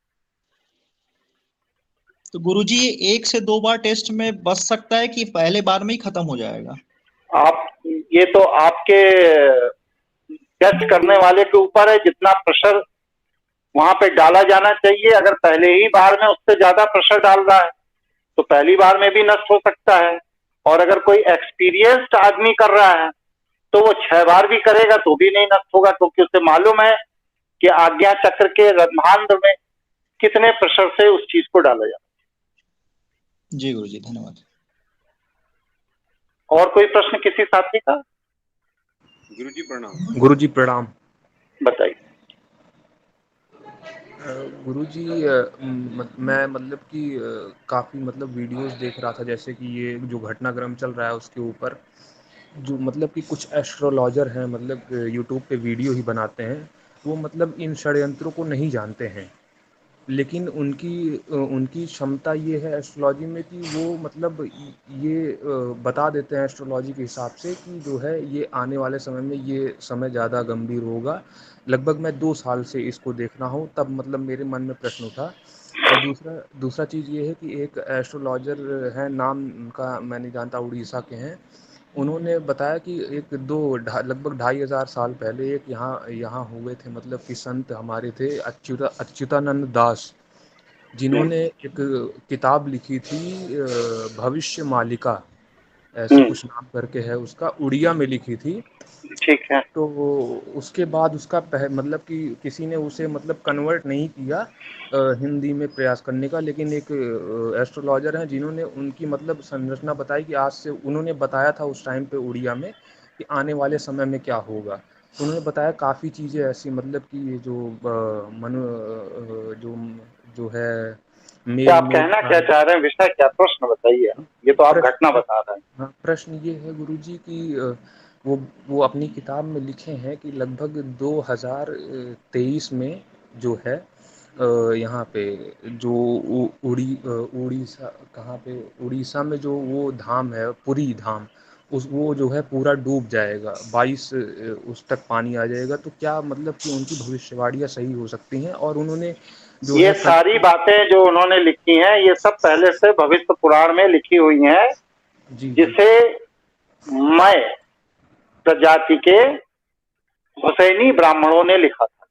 तो गुरुजी ये 1 से 2 बार टेस्ट में बच सकता है कि पहले बार में ही खत्म हो जाएगा? आप ये तो आपके टेस्ट करने वाले के ऊपर है, जितना प्रेशर वहां पे डाला जाना चाहिए। अगर पहले ही बार में उससे ज्यादा प्रेशर डाल रहा है तो पहली बार में भी नष्ट हो सकता है, और अगर कोई एक्सपीरियंस्ड आदमी कर रहा है तो वो 6 बार भी करेगा तो भी नहीं नष्ट होगा, क्योंकि उसे मालूम है कि आज्ञा चक्र के रंध्रांध्र में कितने प्रेशर से उस चीज को डाला जाता है। जी गुरुजी, धन्यवाद। और कोई प्रश्न किसी साथी का? गुरुजी प्रणाम। गुरुजी प्रणाम। बताइए। गुरुजी मैं मतलब कि काफ़ी मतलब वीडियोस देख रहा था, जैसे कि ये जो घटनाक्रम चल रहा है उसके ऊपर, जो मतलब कि कुछ एस्ट्रोलॉजर हैं, मतलब यूट्यूब पे वीडियो ही बनाते हैं, वो मतलब इन षड्यंत्रों को नहीं जानते हैं, लेकिन उनकी क्षमता ये है एस्ट्रोलॉजी में कि वो मतलब ये बता देते हैं एस्ट्रोलॉजी के हिसाब से कि जो है ये आने वाले समय में ये समय ज़्यादा गंभीर होगा। लगभग मैं 2 साल से इसको देख रहा हूँ, तब मतलब मेरे मन में प्रश्न उठा। और दूसरा चीज़ ये है कि एक एस्ट्रोलॉजर है, नाम उनका मैं नहीं जानता, उड़ीसा के हैं। उन्होंने बताया कि लगभग 2500 साल पहले एक यहाँ हुए थे, मतलब कि संत हमारे थे अच्युतानंद दास, जिन्होंने एक किताब लिखी थी भविष्य मालिका, ऐसे कुछ नाम करके है उसका, उड़िया में लिखी थी। ठीक है। तो उसके बाद उसका मतलब कि किसी ने उसे मतलब कन्वर्ट नहीं किया हिंदी में प्रयास करने का, लेकिन एक एस्ट्रोलॉजर हैं जिन्होंने उनकी मतलब संरचना बताई कि आज से, उन्होंने बताया था उस टाइम पे उड़िया में कि आने वाले समय में क्या होगा। तो उन्होंने बताया काफ़ी चीज़ें ऐसी, मतलब कि ये जो जो है क्या आप कहना क्या चाह रहे हैं, विषय क्या, प्रश्न बताइए। ये तो आप घटना बता रहे हैं। हाँ, प्रश्न ये है गुरुजी कि वो अपनी किताब में लिखे हैं कि लगभग 2023 में जो है यहाँ पे जो उड़ीसा, कहाँ पे, उड़ीसा में जो वो धाम है, पुरी धाम, वो जो है पूरा डूब जाएगा, 22 उस तक पानी आ जाएगा। तो क्या मतलब कि उनकी भविष्यवाणियाँ सही हो सकती हैं? और उन्होंने जो ये है सारी बातें जो उन्होंने लिखी हैं ये सब पहले से भविष्य पुराण में लिखी हुई हैं, जी जी जिसे मैं प्रजाति के हुसैनी ब्राह्मणों ने लिखा था।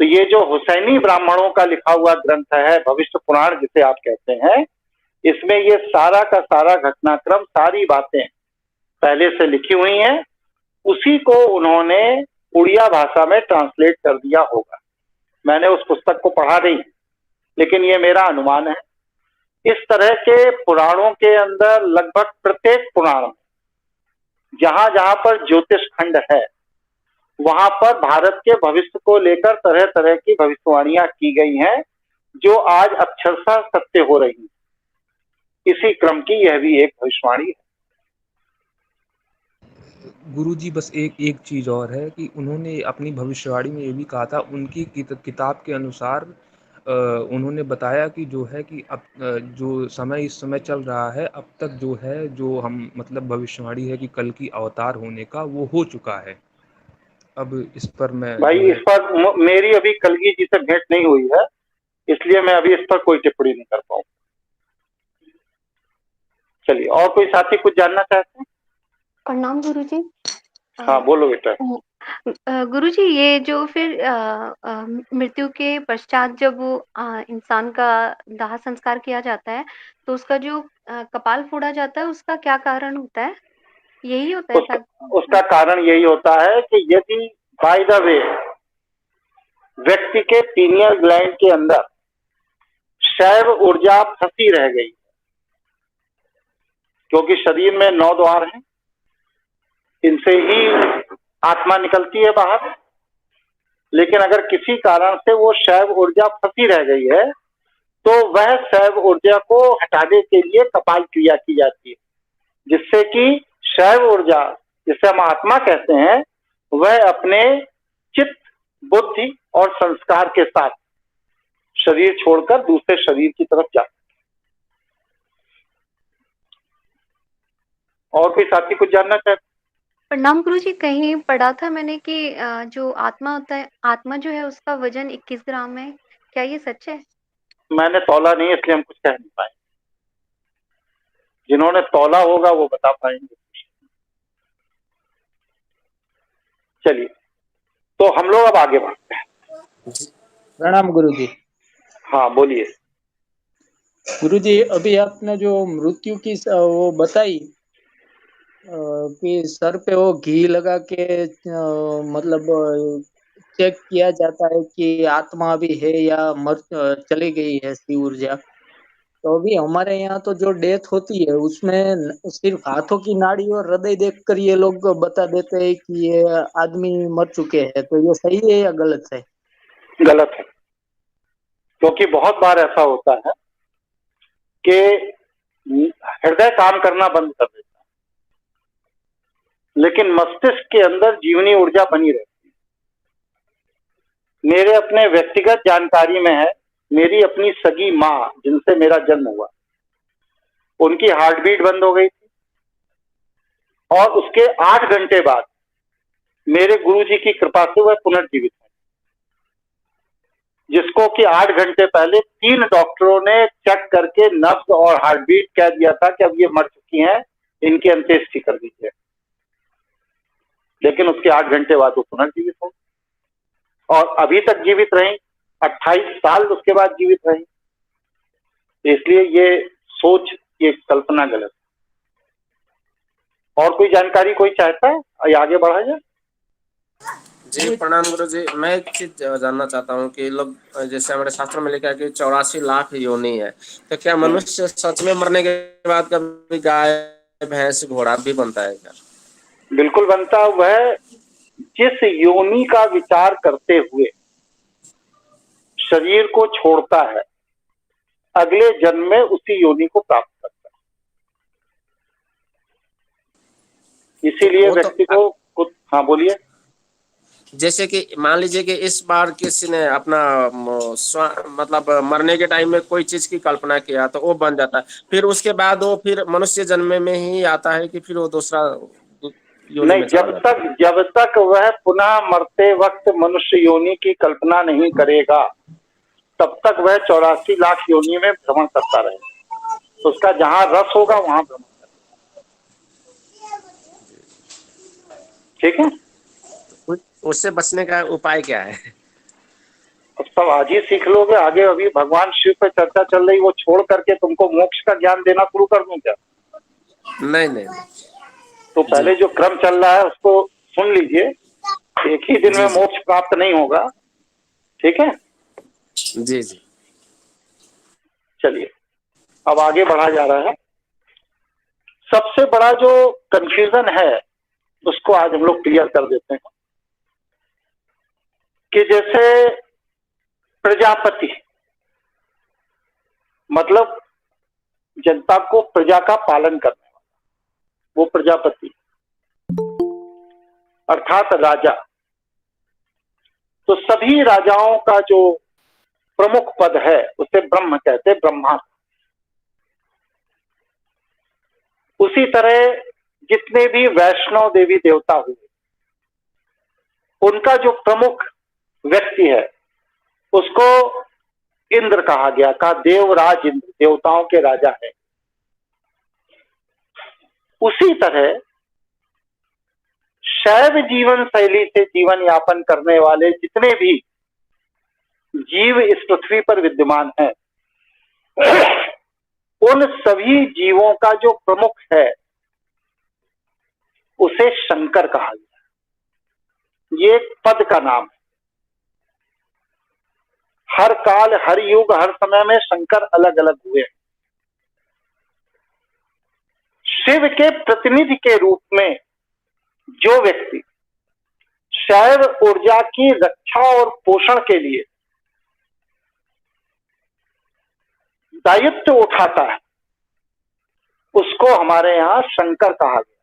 तो ये जो हुसैनी ब्राह्मणों का लिखा हुआ ग्रंथ है भविष्य पुराण जिसे आप कहते हैं, इसमें ये सारा का सारा घटनाक्रम, सारी बातें पहले से लिखी हुई हैं। उसी को उन्होंने उड़िया भाषा में ट्रांसलेट कर दिया होगा। मैंने उस पुस्तक को पढ़ा नहीं, लेकिन ये मेरा अनुमान है। इस तरह के पुराणों के अंदर लगभग प्रत्येक पुराण में जहां जहां पर ज्योतिष खंड है वहां पर भारत के भविष्य को लेकर तरह तरह की भविष्यवाणियां की गई हैं, जो आज अक्षरशः सत्य हो रही हैं। इसी क्रम की यह भी एक भविष्यवाणी है। गुरुजी, बस एक चीज और है कि उन्होंने अपनी भविष्यवाणी में ये भी कहा था, उनकी किताब के अनुसार उन्होंने बताया कि जो है कि अब जो समय इस समय चल रहा है, अब तक जो है जो हम मतलब भविष्यवाणी है कि कल की अवतार होने का वो हो चुका है। अब इस पर मैं भाई जो है इस पर मेरी अभी कलगी जी से भेंट नहीं हुई है, इसलिए मैं अभी इस पर कोई टिप्पणी नहीं कर पाऊँ। चलिए, और कोई साथी कुछ जानना चाहते हैं? प्रणाम गुरुजी। हाँ बोलो बेटा। गुरुजी, ये जो फिर मृत्यु के पश्चात जब वो इंसान का दाह संस्कार किया जाता है, तो उसका जो कपाल फोड़ा जाता है, उसका क्या कारण होता है? यही होता है उसका कारण यही होता है कि यदि बाय द वे व्यक्ति के पीनियल ग्लैंड के अंदर शैव ऊर्जा फंसी रह गई, क्योंकि शरीर में 9 द्वार हैं, इनसे ही आत्मा निकलती है बाहर, लेकिन अगर किसी कारण से वो शैव ऊर्जा फंसी रह गई है तो वह शैव ऊर्जा को हटाने के लिए कपाल क्रिया की जाती है, जिससे कि शैव ऊर्जा, जिसे हम आत्मा कहते हैं, वह अपने चित्त, बुद्धि और संस्कार के साथ शरीर छोड़कर दूसरे शरीर की तरफ जाती है। और कोई साथी कुछ जानना चाहते? प्रणाम गुरुजी, कहीं पढ़ा था मैंने कि जो आत्मा होता है, आत्मा जो है उसका वजन 21 ग्राम है। क्या ये सच है? मैंने तौला नहीं, इसलिए हम कुछ कह नहीं पाए। जिन्होंने तौला होगा वो बता पाएंगे। चलिए, तो हम लोग अब आगे बढ़ते हैं। प्रणाम गुरुजी। हाँ बोलिए। गुरुजी, अभी आपने जो मृत्यु की वो बताई कि सर पे वो घी लगा के मतलब चेक किया जाता है कि आत्मा अभी है या मर चली गई है सी ऊर्जा। तो अभी हमारे यहाँ तो जो डेथ होती है उसमें सिर्फ हाथों की नाड़ी और हृदय देखकर ये लोग बता देते हैं कि ये आदमी मर चुके हैं। तो ये सही है या गलत है? गलत है, क्योंकि बहुत बार ऐसा होता है कि हृदय काम करना बंद कर देता है, लेकिन मस्तिष्क के अंदर जीवनी ऊर्जा बनी रहती है। मेरे अपने व्यक्तिगत जानकारी में है, मेरी अपनी सगी माँ जिनसे मेरा जन्म हुआ, उनकी हार्ट बीट बंद हो गई थी और उसके 8 घंटे बाद मेरे गुरुजी की कृपा से वह पुनर्जीवित है, जिसको कि 8 घंटे पहले 3 डॉक्टरों ने चेक करके नब्ज और हार्ट बीट कह दिया था कि अब ये मर चुकी हैं, इनकी अंत्येष्टि कर दीजिए। लेकिन उसके 8 घंटे बाद वो पुनर्जीवित हो और अभी तक जीवित रही, 28 साल उसके बाद जीवित रही। इसलिए ये सोच, ये कल्पना गलत है। और कोई जानकारी कोई चाहता है? आगे बढ़ा जाए। जी प्रणाम गुरु जी। मैं एक चीज जानना चाहता हूँ कि लोग, जैसे हमारे शास्त्रों में लिखा है कि 84 लाख योनि है, तो क्या मनुष्य सच में मरने के बाद कभी गाय, भैंस, घोड़ा भी बनता है क्या? बिल्कुल बनता। वह जिस योनि का विचार करते हुए शरीर को छोड़ता है, अगले जन्म में उसी योनि को प्राप्त करता है। इसीलिए व्यक्ति को कुछ, हाँ बोलिए। जैसे कि मान लीजिए कि इस बार किसी ने अपना मतलब मरने के टाइम में कोई चीज की कल्पना किया तो वो बन जाता है, फिर उसके बाद वो फिर मनुष्य जन्म में ही आता है कि फिर वो दूसरा योनि नहीं, में चला जाता है। जब तक वह पुनः मरते वक्त मनुष्य योनि की कल्पना नहीं करेगा, तब तक वह 84 लाख योनि में भ्रमण करता रहेगा। तो उसका जहां रस होगा वहां भ्रमण करेगा। ठीक है, उससे बचने का उपाय क्या है? अब सब आज ही सीख लोगे। आगे अभी भगवान शिव पे चर्चा चल रही, वो छोड़ करके तुमको मोक्ष का ज्ञान देना शुरू कर दूं क्या? नहीं नहीं, तो पहले जो क्रम चल रहा है उसको सुन लीजिए। एक ही दिन जी में जी मोक्ष प्राप्त नहीं होगा। ठीक है, जी जी। चलिए अब आगे बढ़ा जा रहा है। सबसे बड़ा जो कंफ्यूजन है उसको आज हम लोग क्लियर कर देते हैं कि जैसे प्रजापति मतलब जनता को, प्रजा का पालन करने वाला, वो प्रजापति अर्थात राजा। तो सभी राजाओं का जो प्रमुख पद है उसे ब्रह्म कहते, ब्रह्मा। उसी तरह जितने भी वैष्णव देवी देवता हुए, उनका जो प्रमुख व्यक्ति है उसको इंद्र कहा गया। कहा देवराज इंद्र, देवताओं के राजा है। उसी तरह शैव जीवन शैली से जीवन यापन करने वाले जितने भी जीव इस पृथ्वी पर विद्यमान हैं, उन सभी जीवों का जो प्रमुख है उसे शंकर कहा गया। ये एक पद का नाम है। हर काल, हर युग, हर समय में शंकर अलग अलग हुए हैं। शिव के प्रतिनिधि के रूप में जो व्यक्ति शैव ऊर्जा की रक्षा और पोषण के लिए दायित्व उठाता है उसको हमारे यहां शंकर कहा गया।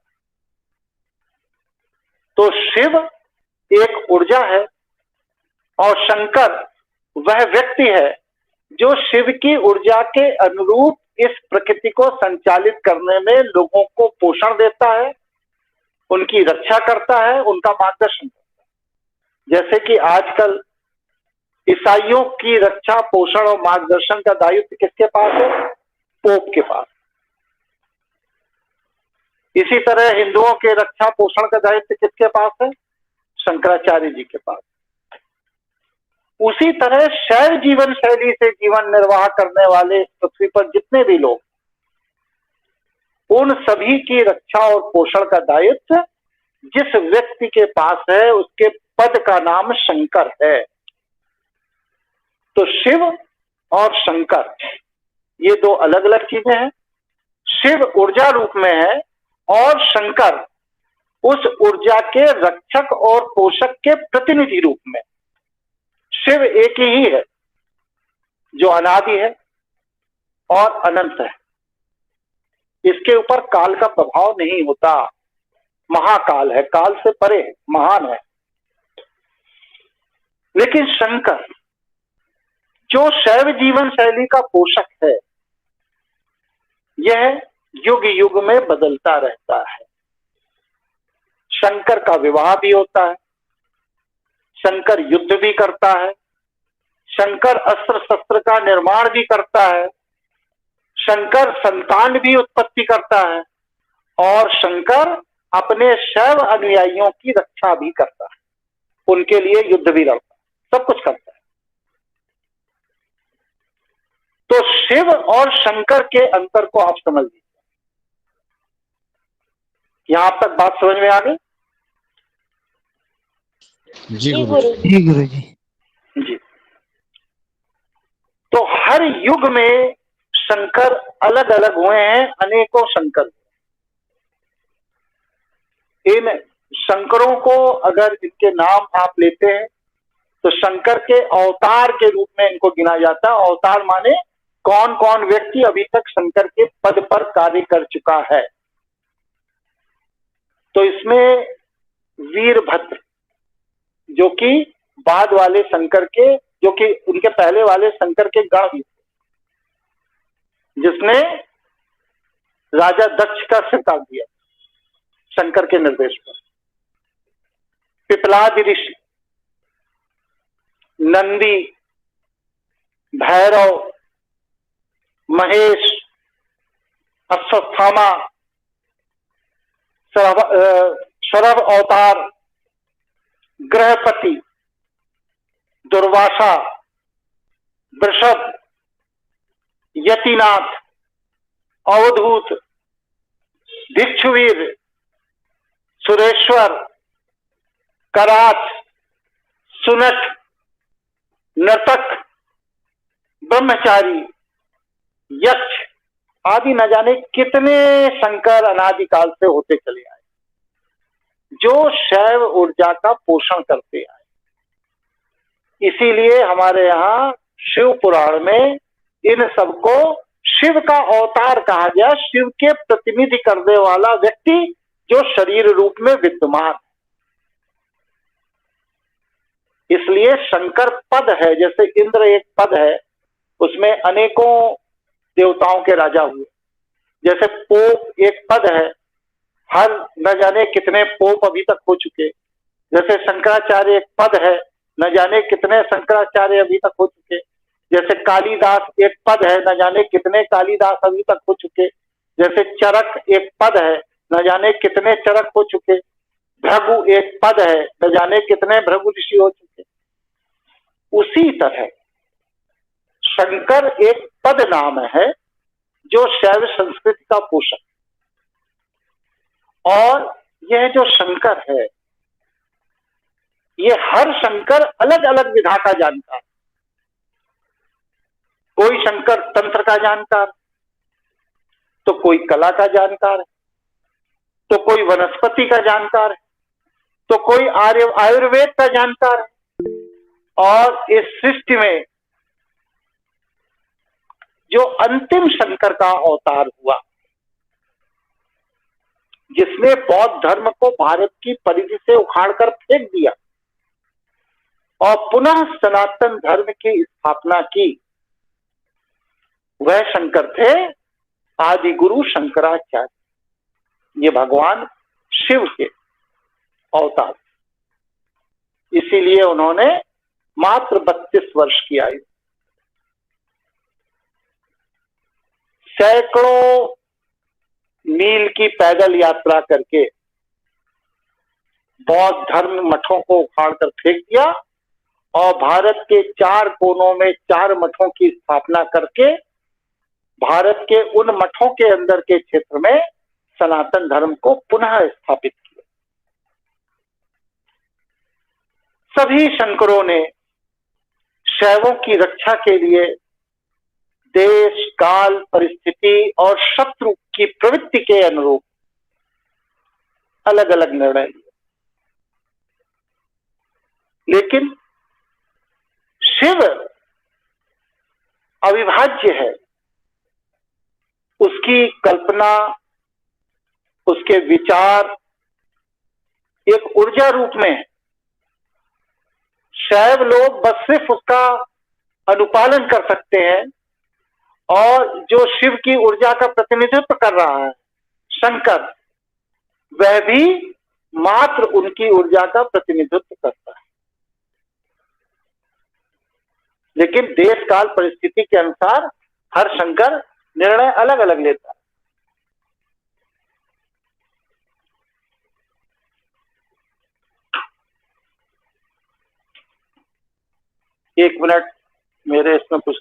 तो शिव एक ऊर्जा है और शंकर वह व्यक्ति है जो शिव की ऊर्जा के अनुरूप इस प्रकृति को संचालित करने में लोगों को पोषण देता है, उनकी रक्षा करता है, उनका मार्गदर्शन करता है। जैसे कि आजकल ईसाइयों की रक्षा, पोषण और मार्गदर्शन का दायित्व किसके पास है? पोप के पास। इसी तरह हिंदुओं के रक्षा पोषण का दायित्व किसके पास है? शंकराचार्य जी के पास। उसी तरह शैव जीवन शैली से जीवन निर्वाह करने वाले पृथ्वी पर जितने भी लोग, उन सभी की रक्षा और पोषण का दायित्व जिस व्यक्ति के पास है उसके पद का नाम शंकर है। तो शिव और शंकर ये दो अलग अलग चीजें हैं। शिव ऊर्जा रूप में है और शंकर उस ऊर्जा के रक्षक और पोषक के प्रतिनिधि रूप में। शिव एक ही है जो अनादि है और अनंत है। इसके ऊपर काल का प्रभाव नहीं होता। महाकाल है, काल से परे है, महान है। लेकिन शंकर जो शैव जीवन शैली का पोषक है, यह युग युग में बदलता रहता है। शंकर का विवाह भी होता है, शंकर युद्ध भी करता है, शंकर अस्त्र शस्त्र का निर्माण भी करता है, शंकर संतान भी उत्पत्ति करता है और शंकर अपने शैव अनुयायियों की रक्षा भी करता है, उनके लिए युद्ध भी लड़ता है, सब कुछ करता है। तो शिव और शंकर के अंतर को आप समझ लीजिए। यहां तक बात समझ में आ गई? जी गुरुजी। जी। तो हर युग में शंकर अलग अलग हुए हैं, अनेकों शंकर। इन शंकरों को अगर इनके नाम आप लेते हैं तो शंकर के अवतार के रूप में इनको गिना जाता है। अवतार माने कौन कौन व्यक्ति अभी तक शंकर के पद पर कार्य कर चुका है। तो इसमें वीरभद्र जो कि बाद वाले शंकर के, जो कि उनके पहले वाले शंकर के गण भी, जिसने राजा दक्ष का सिर काट दिया। शंकर के निर्देश पर। पिपलाद ऋषि, नंदी, भैरव, महेश, अश्वत्थामा, शरभ अवतार, ग्रहपति, दुर्वासा, वृषभ, यतिनाथ, अवधूत, भिक्षुवीर, सुरेश्वर, करात, सुनट, नर्तक, ब्रह्मचारी, यक्ष आदि न जाने कितने शंकर अनादिकाल से होते चले आए, जो शैव ऊर्जा का पोषण करते आए। इसीलिए हमारे यहाँ शिव पुराण में इन सबको शिव का अवतार कहा गया, शिव के प्रतिनिधि करने वाला व्यक्ति जो शरीर रूप में विद्यमान। इसलिए शंकर पद है, जैसे इंद्र एक पद है, उसमें अनेकों देवताओं के राजा हुए। जैसे पोप एक पद है, हर न जाने कितने पोप अभी तक हो चुके। जैसे शंकराचार्य एक पद है, न जाने कितने शंकराचार्य अभी तक हो चुके। जैसे कालिदास एक पद है, न जाने कितने कालिदास अभी तक हो चुके। जैसे चरक एक पद है, न जाने कितने चरक हो चुके। भृगु एक पद है, न जाने कितने भृगु ऋषि हो चुके। उसी तरह शंकर एक पद नाम है जो शैव संस्कृति का पोषक। और यह जो शंकर है, ये हर शंकर अलग अलग विधा का जानकार। कोई शंकर तंत्र का जानकार, तो कोई कला का जानकार है, तो कोई वनस्पति का जानकार है, तो कोई आयुर्वेद का जानकार है। और इस सृष्टि में जो अंतिम शंकर का अवतार हुआ, जिसने बौद्ध धर्म को भारत की परिधि से उखाड़कर फेंक दिया और पुनः सनातन धर्म की स्थापना की, वह शंकर थे आदि गुरु शंकराचार्य। ये भगवान शिव के अवतार। इसीलिए उन्होंने मात्र 32 वर्ष की आयु, सैकड़ों मील की पैदल यात्रा करके बौद्ध धर्म मठों को उखाड़ कर फेंक दिया और भारत के 4 कोनों में 4 मठों की स्थापना करके भारत के उन मठों के अंदर के क्षेत्र में सनातन धर्म को पुनः स्थापित किया। सभी शंकरों ने शैवों की रक्षा के लिए देश, काल, परिस्थिति और शत्रु की प्रवृत्ति के अनुरूप अलग अलग निर्णय लिए। लेकिन शिव अविभाज्य है। उसकी कल्पना, उसके विचार एक ऊर्जा रूप में है। शैव लोग बस सिर्फ उसका अनुपालन कर सकते हैं, और जो शिव की ऊर्जा का प्रतिनिधित्व कर रहा है शंकर, वह भी मात्र उनकी ऊर्जा का प्रतिनिधित्व करता है। लेकिन देश काल परिस्थिति के अनुसार हर शंकर निर्णय अलग अलग लेता है। एक मिनट, मेरे इसमें कुछ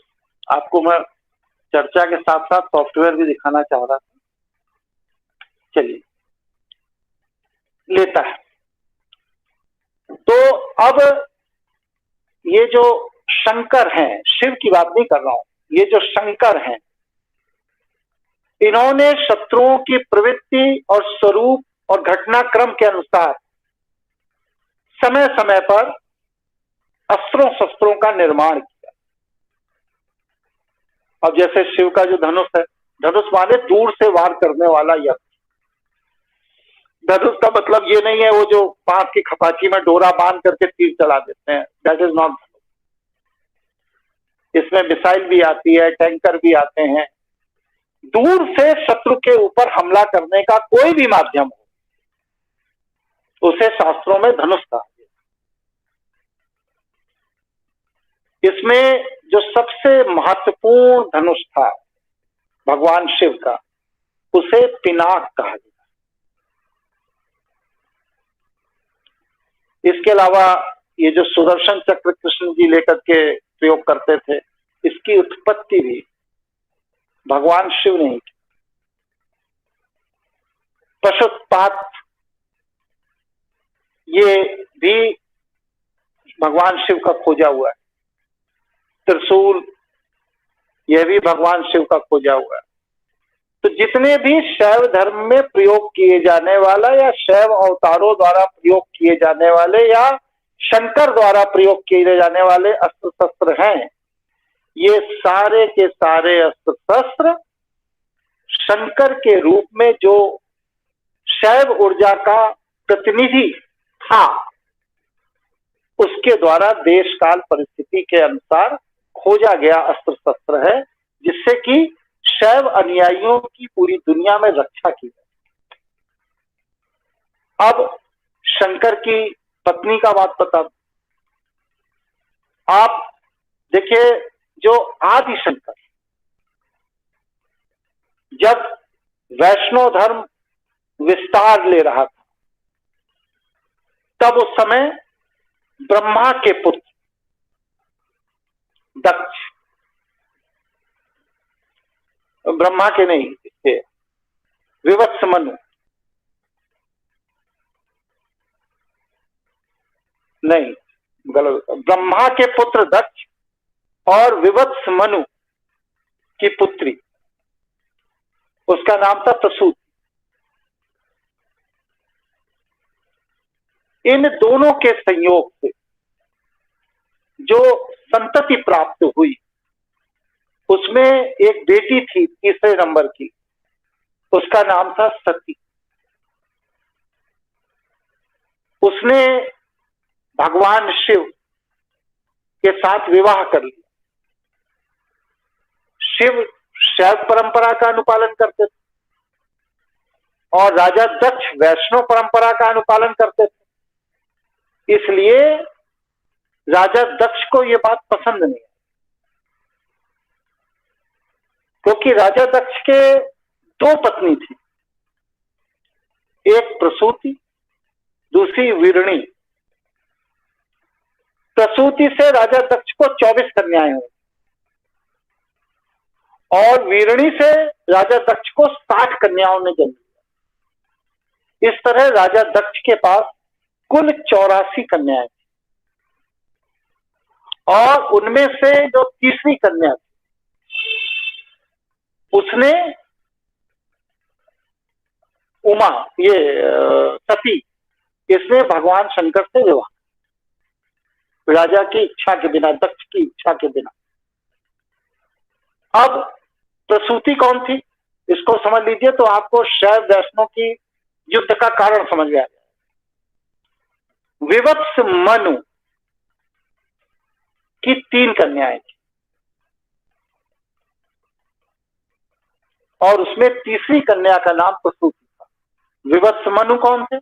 आपको मैं चर्चा के साथ साथ सॉफ्टवेयर भी दिखाना चाह रहा था। चलिए, लेता है। तो अब ये जो शंकर हैं, शिव की बात नहीं कर रहा हूं, ये जो शंकर हैं, इन्होंने शत्रुओं की प्रवृत्ति और स्वरूप और घटनाक्रम के अनुसार समय समय पर अस्त्रों शस्त्रों का निर्माण किया। अब जैसे शिव का जो धनुष है, धनुष माने दूर से वार करने वाला यंत्र। धनुष का मतलब ये नहीं है वो जो बांस की खपाची में डोरा बांध करके तीर चला देते हैं, दैट इज नॉट धनुष। इसमें मिसाइल भी आती है, टैंकर भी आते हैं। दूर से शत्रु के ऊपर हमला करने का कोई भी माध्यम हो, उसे शास्त्रों में धनुष कहा गया। इसमें जो सबसे महत्वपूर्ण धनुष था भगवान शिव का, उसे पिनाक कहा गया। इसके अलावा ये जो सुदर्शन चक्र कृष्ण जी लेकर के प्रयोग करते थे, इसकी उत्पत्ति भी भगवान शिव ने ही की। पशुत्पात ये भी भगवान शिव का खोजा हुआ है। त्रिशूल यह भी भगवान शिव का खोजा हुआ है। तो जितने भी शैव धर्म में प्रयोग किए जाने वाला या शैव अवतारों द्वारा प्रयोग किए जाने वाले या शंकर द्वारा प्रयोग किए जाने वाले अस्त्र शस्त्र हैं, ये सारे के सारे अस्त्र शस्त्र शंकर के रूप में जो शैव ऊर्जा का प्रतिनिधि था, उसके द्वारा देश काल परिस्थिति के अनुसार खोजा गया अस्त्र शस्त्र है, जिससे कि शैव अनुयायियों की पूरी दुनिया में रक्षा की जाए। अब शंकर की पत्नी का बात बता दूं। आप देखिए, जो आदि शंकर जब वैष्णव धर्म विस्तार ले रहा था, तब उस समय ब्रह्मा के पुत्र दक्ष, ब्रह्मा के नहीं, इसके विवत्स मनु, नहीं गलत, ब्रह्मा के पुत्र दक्ष और विवत्स मनु की पुत्री, उसका नाम था प्रसूति। इन दोनों के संयोग से जो संतति प्राप्त हुई, उसमें एक बेटी थी तीसरे नंबर की, उसका नाम था सती। उसने भगवान शिव के साथ विवाह कर लिया। शिव शैव परंपरा का अनुपालन करते थे और राजा दक्ष वैष्णव परंपरा का अनुपालन करते थे। इसलिए राजा दक्ष को यह बात पसंद नहीं, क्योंकि राजा दक्ष के दो पत्नी थी, एक प्रसूति, दूसरी वीरणी। प्रसूति से राजा दक्ष को 24 कन्याएं हुई और वीरणी से राजा दक्ष को 60 कन्याओं ने जन्म दिया। इस तरह राजा दक्ष के पास कुल 84 कन्याएं थी और उनमें से जो तीसरी कन्या थी, उसने उमा, ये सती, इसने भगवान शंकर से विवाह, राजा की इच्छा के बिना, दक्ष की इच्छा के बिना। अब प्रसूति कौन थी, इसको समझ लीजिए तो आपको शैव वैष्णव की युद्ध का कारण समझ में आ जाए। विवत्स मनु की 3 कन्याएं थी और उसमें तीसरी कन्या का नाम प्रसूति था। विवत्स मनु कौन थे?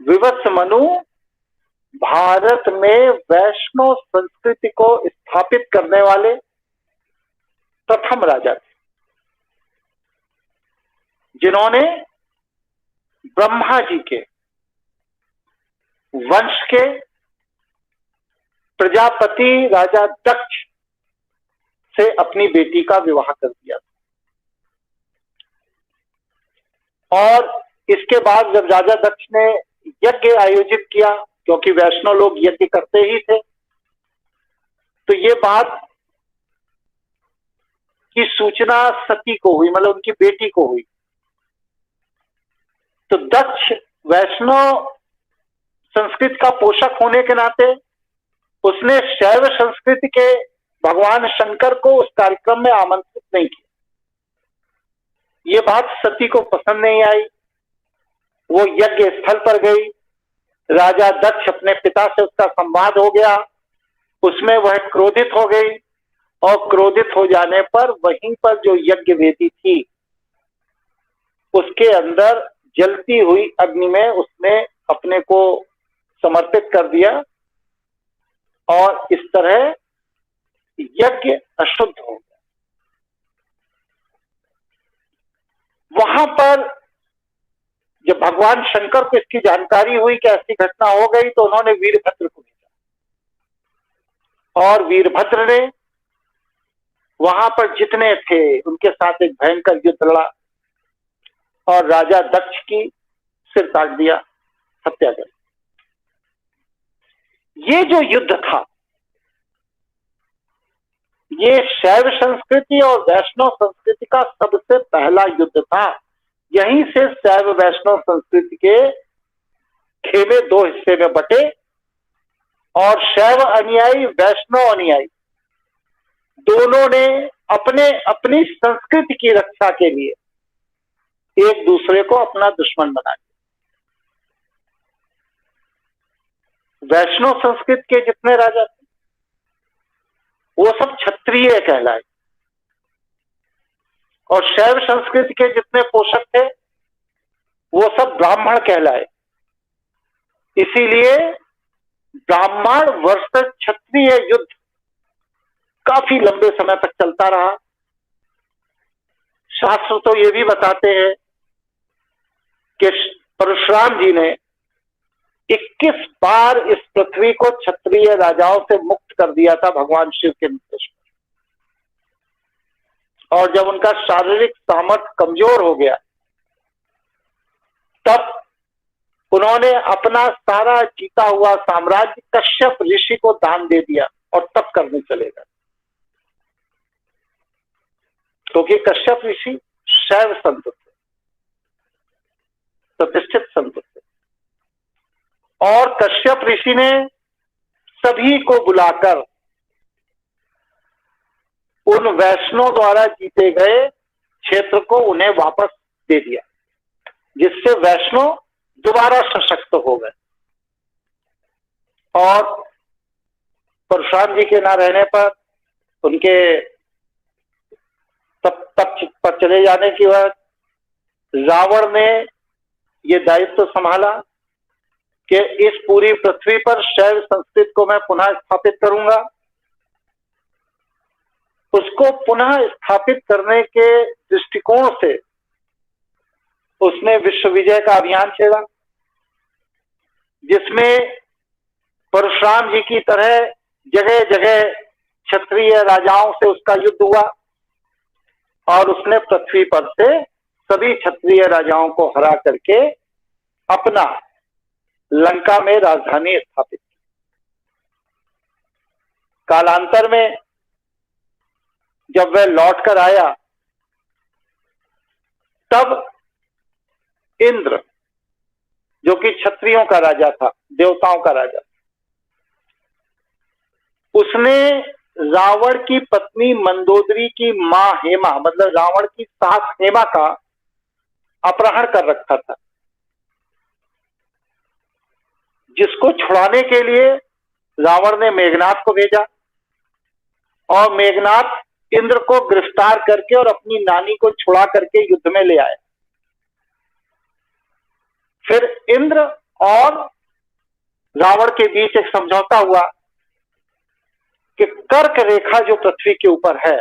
विवत्स मनु भारत में वैष्णव संस्कृति को स्थापित करने वाले प्रथम राजा थे, जिन्होंने ब्रह्मा जी के वंश के प्रजापति राजा दक्ष से अपनी बेटी का विवाह कर दिया और इसके बाद जब राजा दक्ष ने यज्ञ आयोजित किया, क्योंकि वैष्णव लोग यज्ञ करते ही थे, तो ये बात की सूचना सती को हुई, मतलब उनकी बेटी को हुई। तो दक्ष वैष्णव संस्कृति का पोषक होने के नाते उसने शैव संस्कृति के भगवान शंकर को उस कार्यक्रम में आमंत्रित नहीं किया। ये बात सती को पसंद नहीं आई। वो यज्ञ स्थल पर गई, राजा दक्ष अपने पिता से उसका संवाद हो गया, उसमें वह क्रोधित हो गई और क्रोधित हो जाने पर वहीं पर जो यज्ञ वेदी थी, उसके अंदर जलती हुई अग्नि में उसने अपने को समर्पित कर दिया और इस तरह यज्ञ अशुद्ध हो गया। वहां पर जब भगवान शंकर को इसकी जानकारी हुई कि ऐसी घटना हो गई तो उन्होंने वीरभद्र को भेजा और वीरभद्र ने वहां पर जितने थे उनके साथ एक भयंकर युद्ध लड़ा और राजा दक्ष की सिर काट दिया, हत्या कर। ये जो युद्ध था ये शैव संस्कृति और वैष्णव संस्कृति का सबसे पहला युद्ध था। यहीं से शैव वैष्णव संस्कृति के खेमे दो हिस्से में बटे और शैव अनुयायी वैष्णव अनुयायी दोनों ने अपने अपनी संस्कृति की रक्षा के लिए एक दूसरे को अपना दुश्मन बना दिया। वैष्णव संस्कृति के जितने राजा थे वो सब क्षत्रिय कहलाए और शैव संस्कृति के जितने पोषक थे वो सब ब्राह्मण कहलाए। इसीलिए ब्राह्मण वर्सेस क्षत्रिय युद्ध काफी लंबे समय तक चलता रहा। शास्त्र तो ये भी बताते हैं कि परशुराम जी ने 21 बार इस पृथ्वी को क्षत्रिय राजाओं से मुक्त कर दिया था भगवान शिव के निर्देश पर। और जब उनका शारीरिक सामर्थ्य कमजोर हो गया तब उन्होंने अपना सारा जीता हुआ साम्राज्य कश्यप ऋषि को दान दे दिया और तप करने चले गए, क्योंकि कश्यप ऋषि शैव संत थे, प्रतिष्ठित संत थे। और कश्यप ऋषि ने सभी को बुलाकर उन वैष्णव द्वारा जीते गए क्षेत्र को उन्हें वापस दे दिया, जिससे वैष्णव दोबारा सशक्त हो गए। और परशुराम जी के ना रहने पर उनके तप पर चले जाने के बाद रावण ने ये दायित्व संभाला कि इस पूरी पृथ्वी पर शैव संस्कृति को मैं पुनः स्थापित करूंगा। उसको पुनः स्थापित करने के दृष्टिकोण से उसने विश्व विजय का अभियान छेड़ा, जिसमें परशुराम जी की तरह जगह जगह क्षत्रिय राजाओं से उसका युद्ध हुआ और उसने पृथ्वी पर से सभी क्षत्रिय राजाओं को हरा करके अपना लंका में राजधानी स्थापित की। कालांतर में जब वह लौट कर आया तब इंद्र, जो कि क्षत्रियों का राजा था, देवताओं का राजा, उसने रावण की पत्नी मंदोदरी की मां हेमा, मतलब रावण की सास हेमा का अपहरण कर रखा था, जिसको छुड़ाने के लिए रावण ने मेघनाथ को भेजा और मेघनाथ इंद्र को गिरफ्तार करके और अपनी नानी को छुड़ा करके युद्ध में ले आए। फिर इंद्र और रावण के बीच एक समझौता हुआ कि कर्क रेखा जो पृथ्वी के ऊपर है,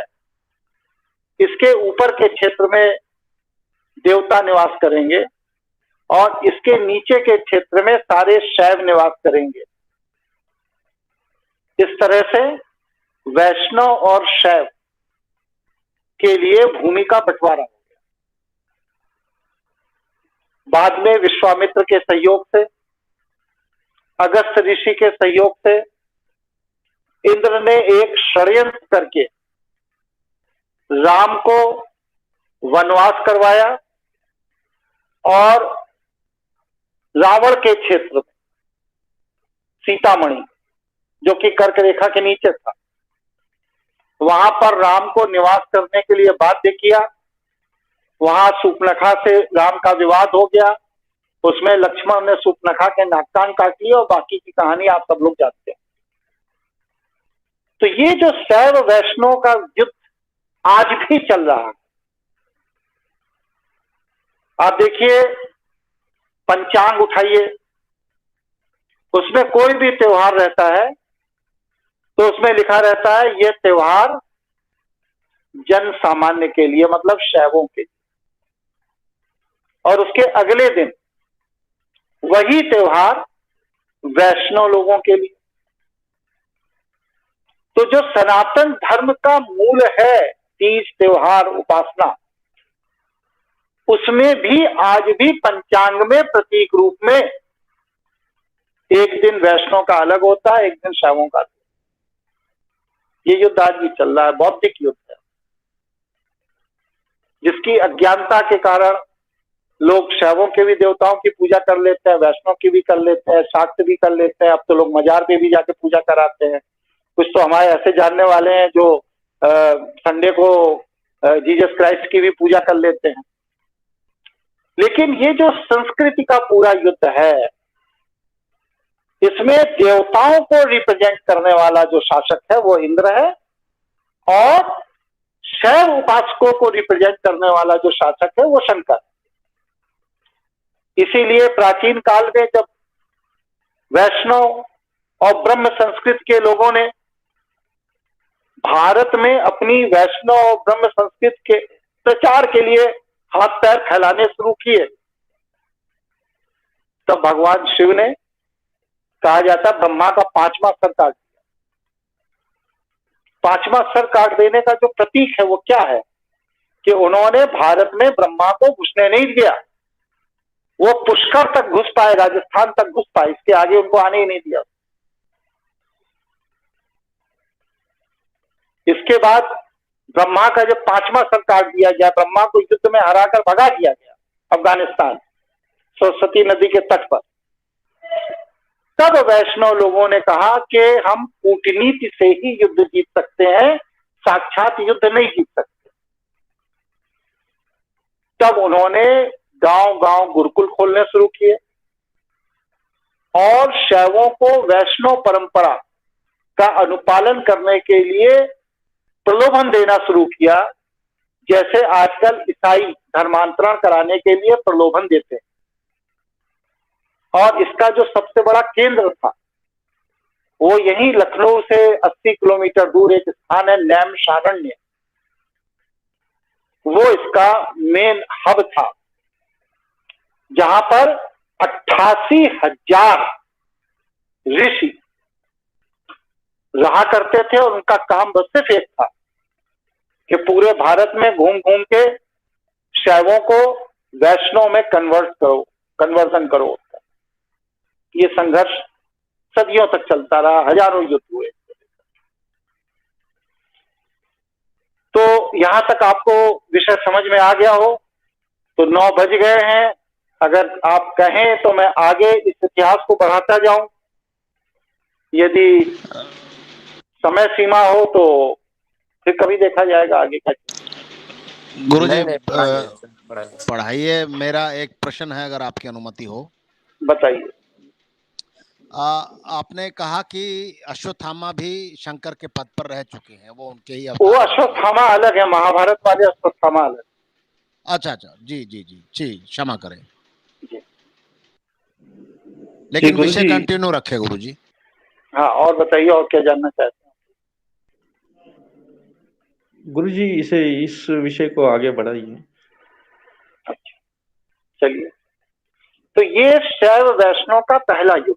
इसके ऊपर के क्षेत्र में देवता निवास करेंगे और इसके नीचे के क्षेत्र में सारे शैव निवास करेंगे। इस तरह से वैष्णव और शैव के लिए भूमि का बंटवारा हो गया। बाद में विश्वामित्र के सहयोग से, अगस्त ऋषि के सहयोग से इंद्र ने एक षड्यंत्र करके राम को वनवास करवाया और रावण के क्षेत्र में सीतामढ़ी, जो कि कर्क रेखा के नीचे था, वहां पर राम को निवास करने के लिए बाध्य किया। वहां सूर्पनखा से राम का विवाद हो गया, उसमें लक्ष्मण ने सूर्पनखा के नाक कान काट लिए और बाकी की कहानी आप सब लोग जानते हैं। तो ये जो शैव वैष्णव का युद्ध आज भी चल रहा है। आप देखिए, पंचांग उठाइए, उसमें कोई भी त्योहार रहता है तो उसमें लिखा रहता है ये त्योहार जन सामान्य के लिए, मतलब शैवों के लिए, और उसके अगले दिन वही त्योहार वैष्णव लोगों के लिए। तो जो सनातन धर्म का मूल है, तीज, त्योहार, उपासना, उसमें भी आज भी पंचांग में प्रतीक रूप में एक दिन वैष्णव का अलग होता है, एक दिन शैवों का। ये युद्ध आज भी चल रहा है, बौद्धिक युद्ध है, जिसकी अज्ञानता के कारण लोग शैवों के भी देवताओं की पूजा कर लेते हैं, वैष्णव की भी कर लेते हैं, शाक्त भी कर लेते हैं। अब तो लोग मजार पे भी जाके पूजा कराते हैं। कुछ तो हमारे ऐसे जानने वाले हैं जो संडे को जीसस क्राइस्ट की भी पूजा कर लेते हैं। लेकिन ये जो संस्कृति का पूरा युद्ध है, इसमें देवताओं को रिप्रेजेंट करने वाला जो शासक है वो इंद्र है, और शैव उपासकों को रिप्रेजेंट करने वाला जो शासक है वो शंकर। इसीलिए प्राचीन काल में जब वैष्णव और ब्रह्म संस्कृत के लोगों ने भारत में अपनी वैष्णव और ब्रह्म संस्कृत के प्रचार के लिए हाथ पैर फैलाने शुरू किए, तब भगवान शिव ने, कहा जाता ब्रह्मा का 5वां सर काट दिया। 5वां सर काट देने का जो प्रतीक है वो क्या है कि उन्होंने भारत में ब्रह्मा को घुसने नहीं दिया। वो पुष्कर तक घुस पाए, राजस्थान तक घुस पाए, इसके आगे उनको आने ही नहीं दिया। इसके बाद ब्रह्मा का जब 5वां सर काट दिया गया, ब्रह्मा को युद्ध में हराकर भगा दिया गया अफगानिस्तान, सरस्वती नदी के तट पर, तब वैष्णव लोगों ने कहा कि हम कूटनीति से ही युद्ध जीत सकते हैं, साक्षात युद्ध नहीं जीत सकते। तब उन्होंने गांव-गांव गुरुकुल खोलने शुरू किए और शैवों को वैष्णव परंपरा का अनुपालन करने के लिए प्रलोभन देना शुरू किया, जैसे आजकल ईसाई धर्मांतरण कराने के लिए प्रलोभन देते हैं। और इसका जो सबसे बड़ा केंद्र था वो यही लखनऊ से 80 किलोमीटर दूर एक स्थान है, नैमिषारण्य। वो इसका मेन हब था, जहां पर 88,000 ऋषि रहा करते थे और उनका काम बस सिर्फ एक था कि पूरे भारत में घूम घूम के शैवों को वैष्णव में कन्वर्जन करो। ये संघर्ष सदियों तक चलता रहा, हजारों युद्ध हुए। तो यहां तक आपको विषय समझ में आ गया हो तो 9 बज गए हैं। अगर आप कहें तो मैं आगे इस इतिहास को बढ़ाता जाऊं, यदि समय सीमा हो तो फिर कभी देखा जाएगा आगे का। गुरुजी पढ़ाइए। मेरा एक प्रश्न है, अगर आपकी अनुमति हो। बताइए। आपने कहा कि अश्वत्थामा भी शंकर के पद पर रह चुके हैं, वो उनके ही वो अश्वत्थामा अलग है, महाभारत वाले अश्वत्थामा अलग। अच्छा, जी जी जी जी, क्षमा करें जी। लेकिन विषय कंटिन्यू रखे गुरुजी। हाँ, और बताइए, और क्या जानना चाहते हैं? गुरुजी इस विषय को आगे बढ़ाइए। अच्छा, चलिए। तो ये शैव वैष्णव का पहला युद्ध,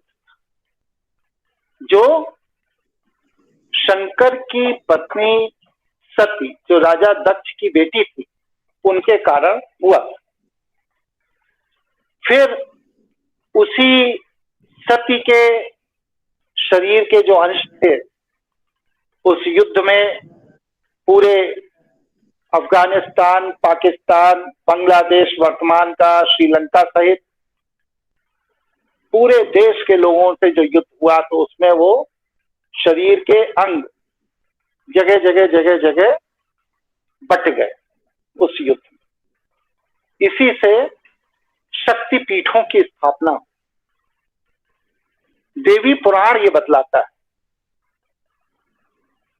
जो शंकर की पत्नी सती, जो राजा दक्ष की बेटी थी, उनके कारण हुआ। फिर उसी सती के शरीर के जो अंश थे, उस युद्ध में पूरे अफगानिस्तान, पाकिस्तान, बांग्लादेश वर्तमान का, श्रीलंका सहित पूरे देश के लोगों से जो युद्ध हुआ, तो उसमें वो शरीर के अंग जगह जगह बट गए उस युद्ध में। इसी से शक्ति पीठों की स्थापना। देवी पुराण ये बतलाता है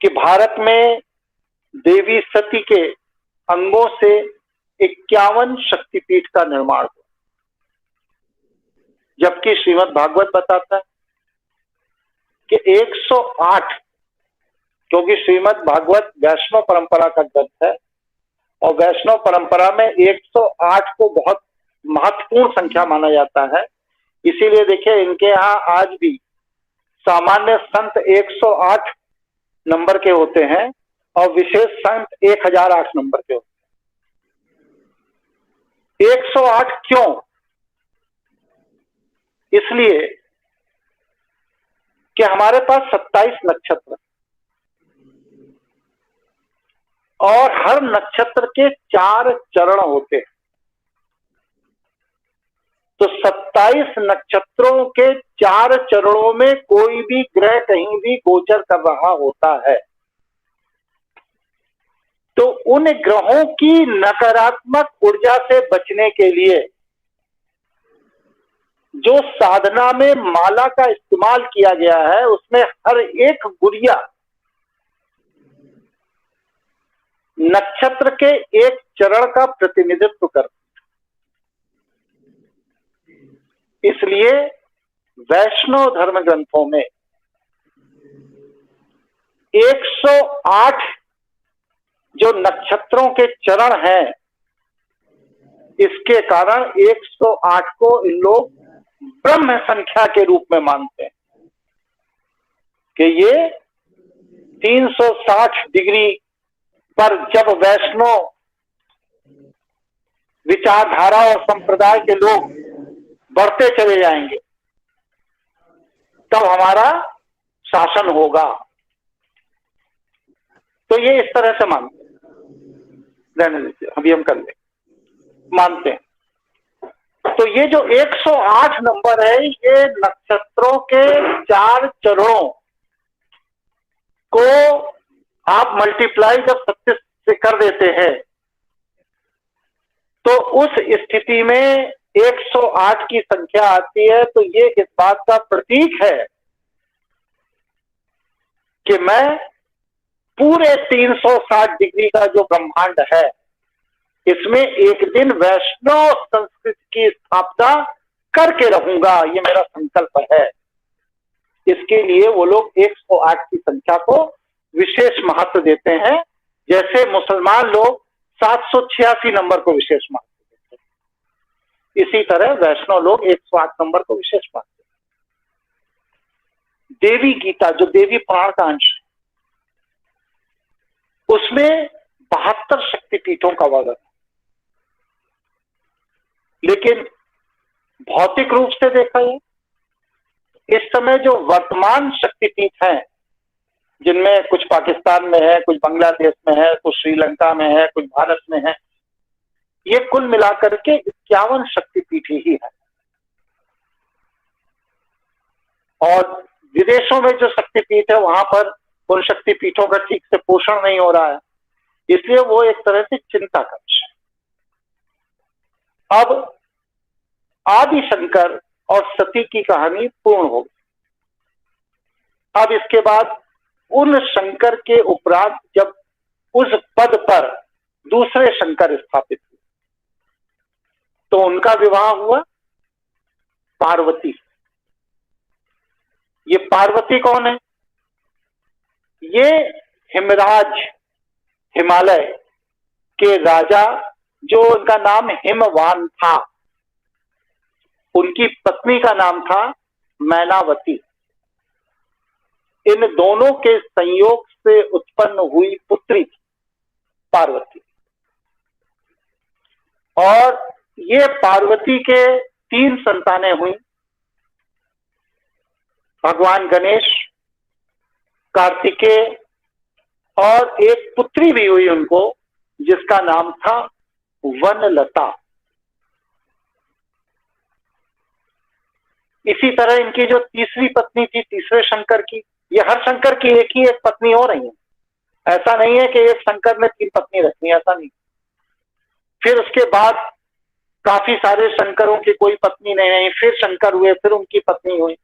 कि भारत में देवी सती के अंगों से 51 शक्तिपीठ का निर्माण हुआ, जबकि श्रीमद् भागवत बताता है कि 108, क्योंकि श्रीमद् भागवत वैष्णव परंपरा का ग्रंथ है और वैष्णव परंपरा में 108 को बहुत महत्वपूर्ण संख्या माना जाता है। इसीलिए देखिए इनके यहाँ आज भी सामान्य संत 108 नंबर के होते हैं और विशेष संत 1008 नंबर के होते हैं। 108 क्यों? इसलिए कि हमारे पास 27 नक्षत्र और हर नक्षत्र के 4 चरण होते हैं। तो 27 नक्षत्रों के 4 चरणों में कोई भी ग्रह कहीं भी गोचर कर रहा होता है तो उन ग्रहों की नकारात्मक ऊर्जा से बचने के लिए जो साधना में माला का इस्तेमाल किया गया है उसमें हर एक गुड़िया नक्षत्र के एक चरण का प्रतिनिधित्व करती। इसलिए वैष्णव धर्म ग्रंथों में 108 जो नक्षत्रों के चरण हैं, इसके कारण 108 को इन लोग ब्रह्म संख्या के रूप में मानते हैं कि ये 360 डिग्री पर जब वैष्णव विचारधारा और संप्रदाय के लोग बढ़ते चले जाएंगे तब हमारा शासन होगा। तो ये इस तरह से मानते हैं। रहने दीजिए, अभी हम कर ले मानते हैं। तो ये जो 108 नंबर है ये नक्षत्रों के 4 चरणों को आप मल्टीप्लाई जब 36 से कर देते हैं तो उस स्थिति में 108 की संख्या आती है। तो ये इस बात का प्रतीक है कि मैं पूरे 360 डिग्री का जो ब्रह्मांड है इसमें एक दिन वैष्णव संस्कृति की स्थापना करके रहूंगा, ये मेरा संकल्प है। इसके लिए वो लोग 108 की संख्या को विशेष महत्व देते हैं, जैसे मुसलमान लोग 786 नंबर को विशेष महत्व देते हैं, इसी तरह वैष्णव लोग 108 नंबर को विशेष मानते हैं। देवी गीता जो देवी पुराण का अंश है उसमें 72 शक्तिपीठों का वर्णन है, लेकिन भौतिक रूप से देखा जाए इस समय जो वर्तमान शक्तिपीठ हैं, जिनमें कुछ पाकिस्तान में है, कुछ बांग्लादेश में है, कुछ श्रीलंका में है, कुछ भारत में है, ये कुल मिलाकर के 51 शक्तिपीठ ही है। और विदेशों में जो शक्तिपीठ है वहां पर उन शक्तिपीठों का ठीक से पोषण नहीं हो रहा है, इसलिए वो एक तरह से चिंता का विषय है। अब आदि शंकर और सती की कहानी पूर्ण हो गई। अब इसके बाद उन शंकर के उपरांत जब उस पद पर दूसरे शंकर स्थापित हुए तो उनका विवाह हुआ पार्वती। ये पार्वती कौन है? ये हिमराज, हिमालय के राजा जो उनका नाम हिमवान था, उनकी पत्नी का नाम था मैनावती। इन दोनों के संयोग से उत्पन्न हुई पुत्री पार्वती। और ये पार्वती के 3 संतानें हुई, भगवान गणेश, कार्तिकेय और एक पुत्री भी हुई उनको जिसका नाम था वनलता। इसी तरह इनकी जो तीसरी पत्नी थी तीसरे शंकर की, ये हर शंकर की एक ही एक पत्नी हो रही है, ऐसा नहीं है कि एक शंकर ने 3 पत्नी रखी, ऐसा नहीं। फिर उसके बाद काफी सारे शंकरों की कोई पत्नी नहीं रही, फिर शंकर हुए, फिर उनकी पत्नी हुई।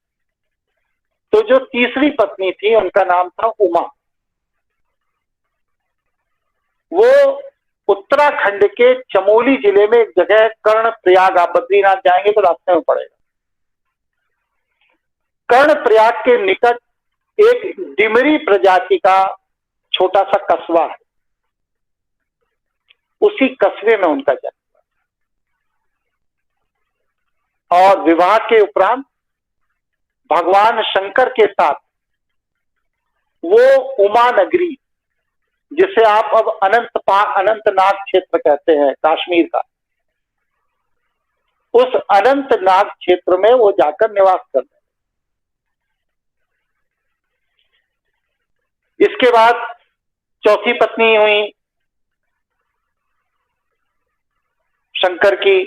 तो जो तीसरी पत्नी थी उनका नाम था उमा। वो उत्तराखंड के चमोली जिले में एक जगह कर्णप्रयाग, आप बद्रीनाथ जाएंगे तो रास्ते में पड़ेगा, कर्णप्रयाग के निकट एक डिमरी प्रजाति का छोटा सा कस्बा है, उसी कस्बे में उनका जन्म हुआ और विवाह के उपरांत भगवान शंकर के साथ वो उमा नगरी, जिसे आप अब अनंतनाग क्षेत्र कहते हैं कश्मीर का, उस अनंतनाग क्षेत्र में वो जाकर निवास कर रहे। इसके बाद चौथी पत्नी हुई शंकर की,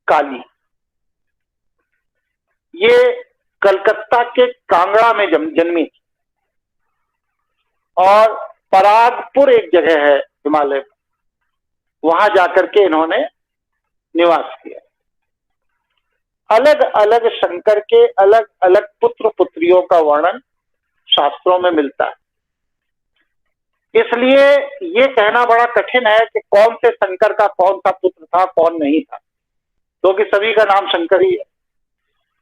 काली। ये कलकत्ता के कांगड़ा में जन्मी और परागपुर एक जगह है हिमालय में, वहां जाकर के इन्होंने निवास किया। अलग अलग शंकर के अलग अलग पुत्र पुत्रियों का वर्णन शास्त्रों में मिलता है, इसलिए ये कहना बड़ा कठिन है कि कौन से शंकर का कौन सा पुत्र था कौन नहीं था, क्योंकि सभी का नाम शंकर ही है।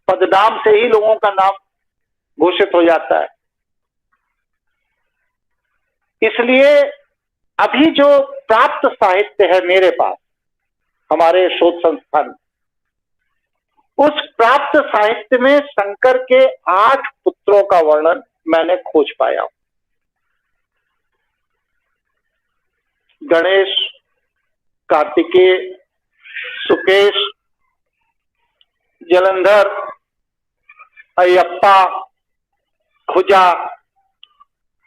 पदनाम से ही लोगों का नाम घोषित हो जाता है। इसलिए अभी जो प्राप्त साहित्य है मेरे पास, हमारे शोध संस्थान में, उस प्राप्त साहित्य में शंकर के 8 पुत्रों का वर्णन मैंने खोज पाया। गणेश, कार्तिकेय, सुकेश, जलंधर, अयप्पा, खुजा,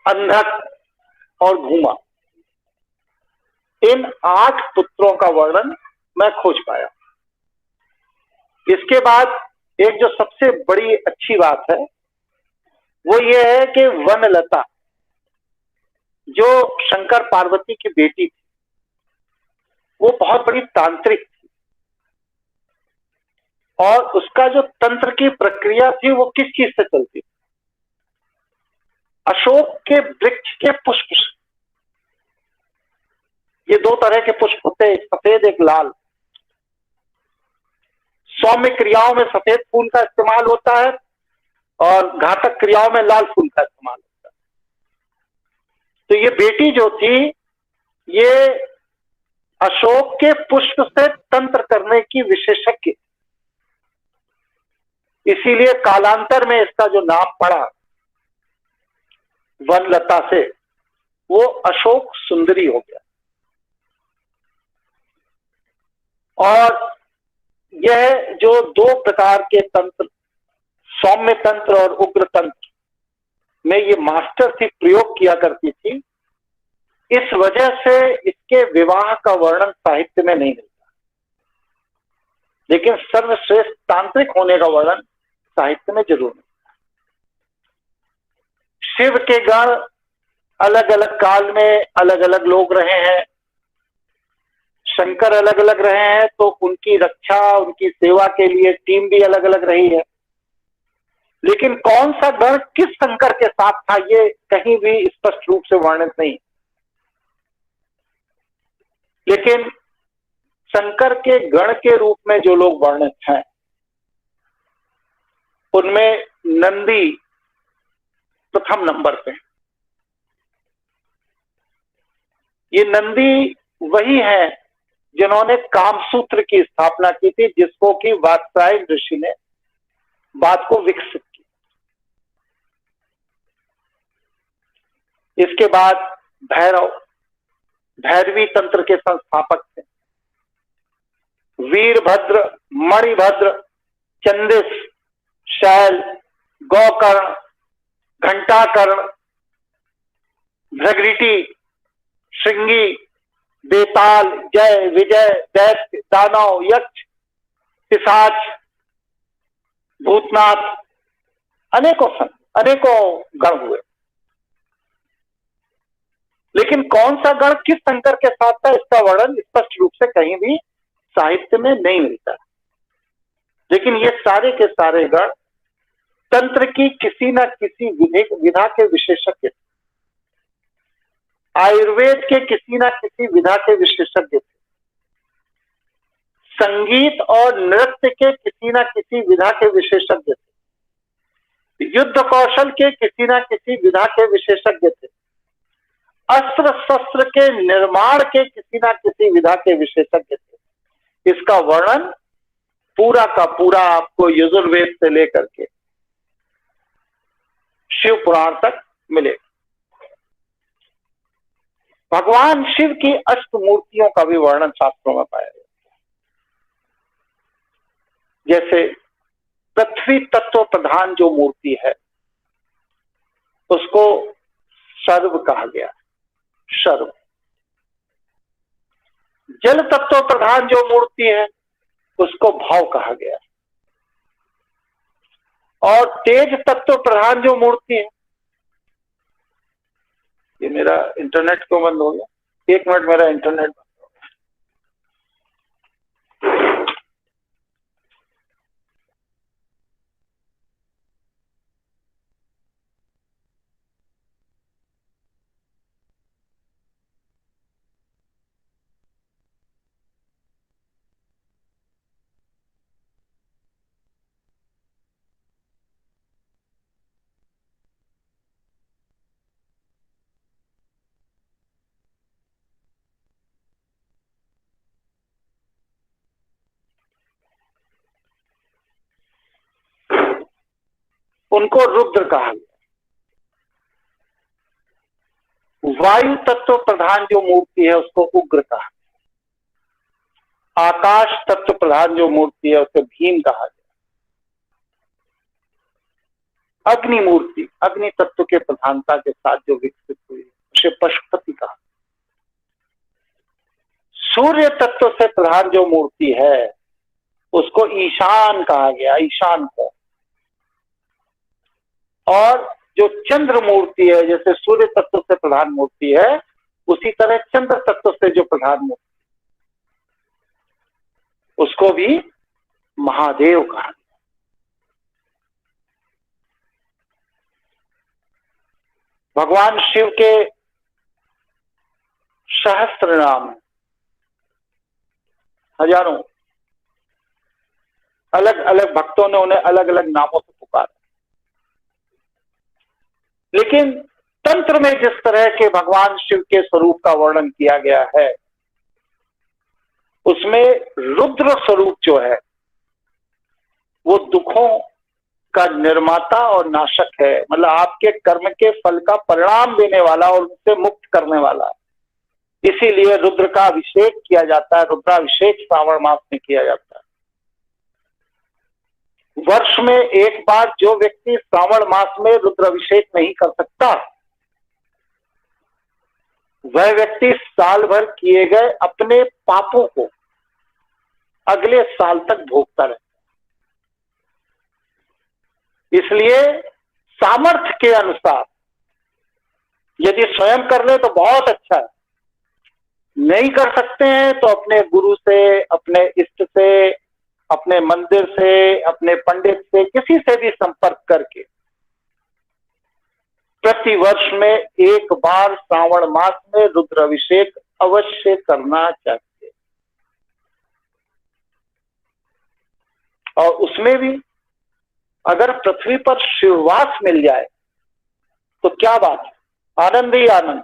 अंधक और घूमा, इन 8 पुत्रों का वर्णन मैं खोज पाया। इसके बाद एक जो सबसे बड़ी अच्छी बात है वो ये है कि वनलता, जो शंकर पार्वती की बेटी थी, वो बहुत बड़ी तांत्रिक थी और उसका जो तंत्र की प्रक्रिया थी वो किस चीज से चलती थी? अशोक के वृक्ष के पुष्प। ये 2 तरह के पुष्प होते हैं, एक सफेद एक लाल। सौम्य क्रियाओं में सफेद फूल का इस्तेमाल होता है और घातक क्रियाओं में लाल फूल का इस्तेमाल होता है। तो ये बेटी जो थी, ये अशोक के पुष्प से तंत्र करने की विशेषज्ञ, इसीलिए कालांतर में इसका जो नाम पड़ा वनलता से, वो अशोक सुंदरी हो गया। और यह जो 2 प्रकार के तंत्र, सौम्य तंत्र और उग्र तंत्र में ये मास्टर थी, प्रयोग किया करती थी, इस वजह से इसके विवाह का वर्णन साहित्य में नहीं मिलता, लेकिन सर्वश्रेष्ठ तांत्रिक होने का वर्णन साहित्य में जरूर मिलता है। शिव के गण अलग अलग काल में अलग अलग लोग रहे हैं, शंकर अलग अलग रहे हैं, तो उनकी रक्षा, उनकी सेवा के लिए टीम भी अलग अलग रही है। लेकिन कौन सा गण किस शंकर के साथ था, ये कहीं भी स्पष्ट रूप से वर्णित नहीं। लेकिन शंकर के गण के रूप में जो लोग वर्णित हैं, उनमें नंदी प्रथम नंबर पे। ये नंदी वही है जिन्होंने कामसूत्र की स्थापना की थी, जिसको कि वात्स्यायन ऋषि ने बात को विकसित की। इसके बाद भैरव, भैरवी तंत्र के संस्थापक थे। वीरभद्र, मणिभद्र, चंदिस, शैल, गौकर्ण, घंटाकर्ण, भृगृटी, श्रृंगी, बेताल, जय, विजय, दैत्य, दानव, यक्ष, पिशाच, भूतनाथ, अनेकों गण हुए। लेकिन कौन सा गण किस शंकर के साथ था, इसका वर्णन स्पष्ट रूप से कहीं भी साहित्य में नहीं मिलता। लेकिन ये सारे के सारे गण तंत्र की किसी न किसी विधा के विशेषज्ञ थे, आयुर्वेद के किसी न किसी विधा के विशेषज्ञ थे, संगीत और नृत्य के किसी न किसी विधा के विशेषज्ञ थे। युद्ध कौशल के किसी ना किसी विधा के विशेषज्ञ थे, अस्त्र शस्त्र के निर्माण के किसी ना किसी विधा के विशेषज्ञ थे। इसका वर्णन पूरा का पूरा आपको यजुर्वेद से लेकर के शिव पुराण तक मिलेगा। भगवान शिव की अष्ट मूर्तियों का भी वर्णन शास्त्रों में पाया गया। जैसे पृथ्वी तत्व प्रधान जो मूर्ति है उसको सर्व कहा गया, सर्व। जल तत्व प्रधान जो मूर्ति है उसको भाव कहा गया, और तेज तत्व प्रधान जो मूर्ति है, ये मेरा इंटरनेट क्यों बंद हो गया? एक मिनट, मेरा इंटरनेट बंद हो गया। उनको रुद्र कहा गया। वायु तत्व प्रधान जो मूर्ति है उसको उग्र कहा गया। आकाश तत्व प्रधान जो मूर्ति है उसे भीम कहा गया। अग्नि मूर्ति, अग्नि तत्व के प्रधानता के साथ जो विकसित हुई उसे पशुपति कहा। सूर्य तत्व से प्रधान जो मूर्ति है उसको ईशान कहा गया, ईशान को। और जो चंद्र मूर्ति है, जैसे सूर्य तत्व से प्रधान मूर्ति है उसी तरह चंद्र तत्व से जो प्रधान मूर्ति उसको भी महादेव कहा गया। भगवान शिव के सहस्त्र नाम हैं, हजारों। अलग अलग भक्तों ने उन्हें अलग अलग नामों से पुकारा, लेकिन तंत्र में जिस तरह के भगवान शिव के स्वरूप का वर्णन किया गया है उसमें रुद्र स्वरूप जो है वो दुखों का निर्माता और नाशक है, मतलब आपके कर्म के फल का परिणाम देने वाला और उनसे मुक्त करने वाला है। इसीलिए रुद्र का अभिषेक किया जाता है, रुद्राभिषेक श्रावण मास में किया जाता है। वर्ष में एक बार जो व्यक्ति श्रावण मास में रुद्राभिषेक नहीं कर सकता वह व्यक्ति साल भर किए गए अपने पापों को अगले साल तक भोगता रहता है। इसलिए सामर्थ्य के अनुसार यदि स्वयं कर ले तो बहुत अच्छा है, नहीं कर सकते हैं तो अपने गुरु से, अपने इष्ट से, अपने मंदिर से, अपने पंडित से, किसी से भी संपर्क करके प्रति वर्ष में एक बार श्रावण मास में रुद्राभिषेक अवश्य करना चाहिए। और उसमें भी अगर पृथ्वी पर शिववास मिल जाए तो क्या बात है, आनंद ही आनंद।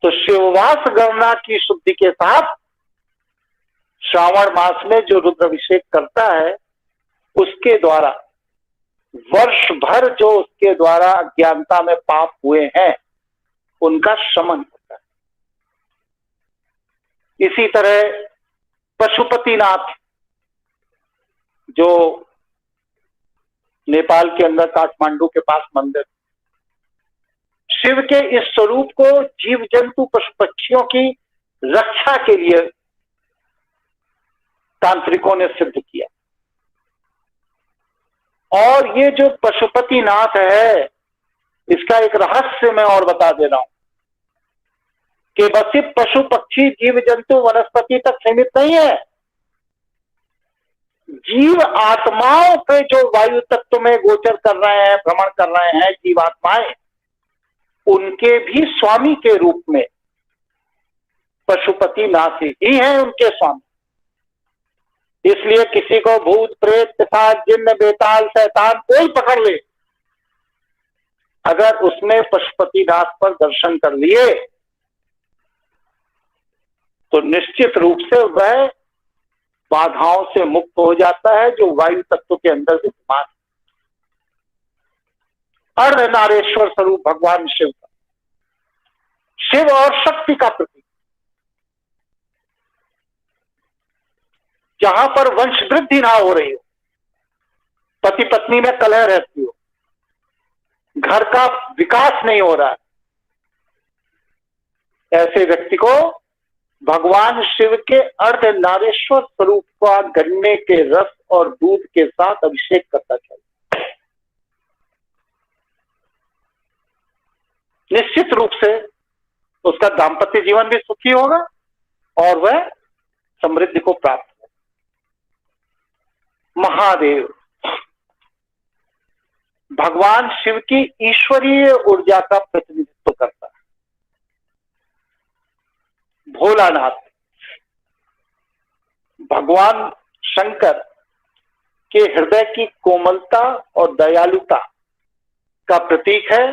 तो शिववास गणना की शुद्धि के साथ श्रावण मास में जो रुद्राभिषेक करता है उसके द्वारा वर्ष भर जो उसके द्वारा अज्ञानता में पाप हुए हैं उनका शमन होता है। इसी तरह पशुपतिनाथ जो नेपाल के अंदर काठमांडू के पास मंदिर, शिव के इस स्वरूप को जीव जंतु पशु पक्षियों की रक्षा के लिए तांत्रिकों ने सिद्ध किया। और ये जो पशुपतिनाथ है इसका एक रहस्य मैं और बता दे रहा हूं कि बस सिर्फ पशु पक्षी जीव जंतु वनस्पति तक सीमित नहीं है। जीव आत्माओं के जो वायु तत्व में गोचर कर रहे हैं, भ्रमण कर रहे हैं जीवात्माएं, उनके भी स्वामी के रूप में पशुपतिनाथ ही हैं उनके स्वामी। इसलिए किसी को भूत प्रेत पिशाच जिन्न बेताल शैतान कोई पकड़ ले, अगर उसने पशुपतिनाथ पर दर्शन कर लिए तो निश्चित रूप से वह बाधाओं से मुक्त हो जाता है जो वायु तत्व के अंदर विद्यमान है। अर्धनारेश्वर स्वरूप भगवान शिव का, शिव और शक्ति का प्रतीक। जहां पर वंश वृद्धि ना हो रही हो, पति पत्नी में कलह रहती हो, घर का विकास नहीं हो रहा है, ऐसे व्यक्ति को भगवान शिव के अर्धनारेश्वर स्वरूप का गन्ने के रस और दूध के साथ अभिषेक करना चाहिए। निश्चित रूप से उसका दाम्पत्य जीवन भी सुखी होगा और वह समृद्धि को प्राप्त होगा। महादेव भगवान शिव की ईश्वरीय ऊर्जा का प्रतिनिधित्व करता है। भोलानाथ भगवान शंकर के हृदय की कोमलता और दयालुता का प्रतीक है।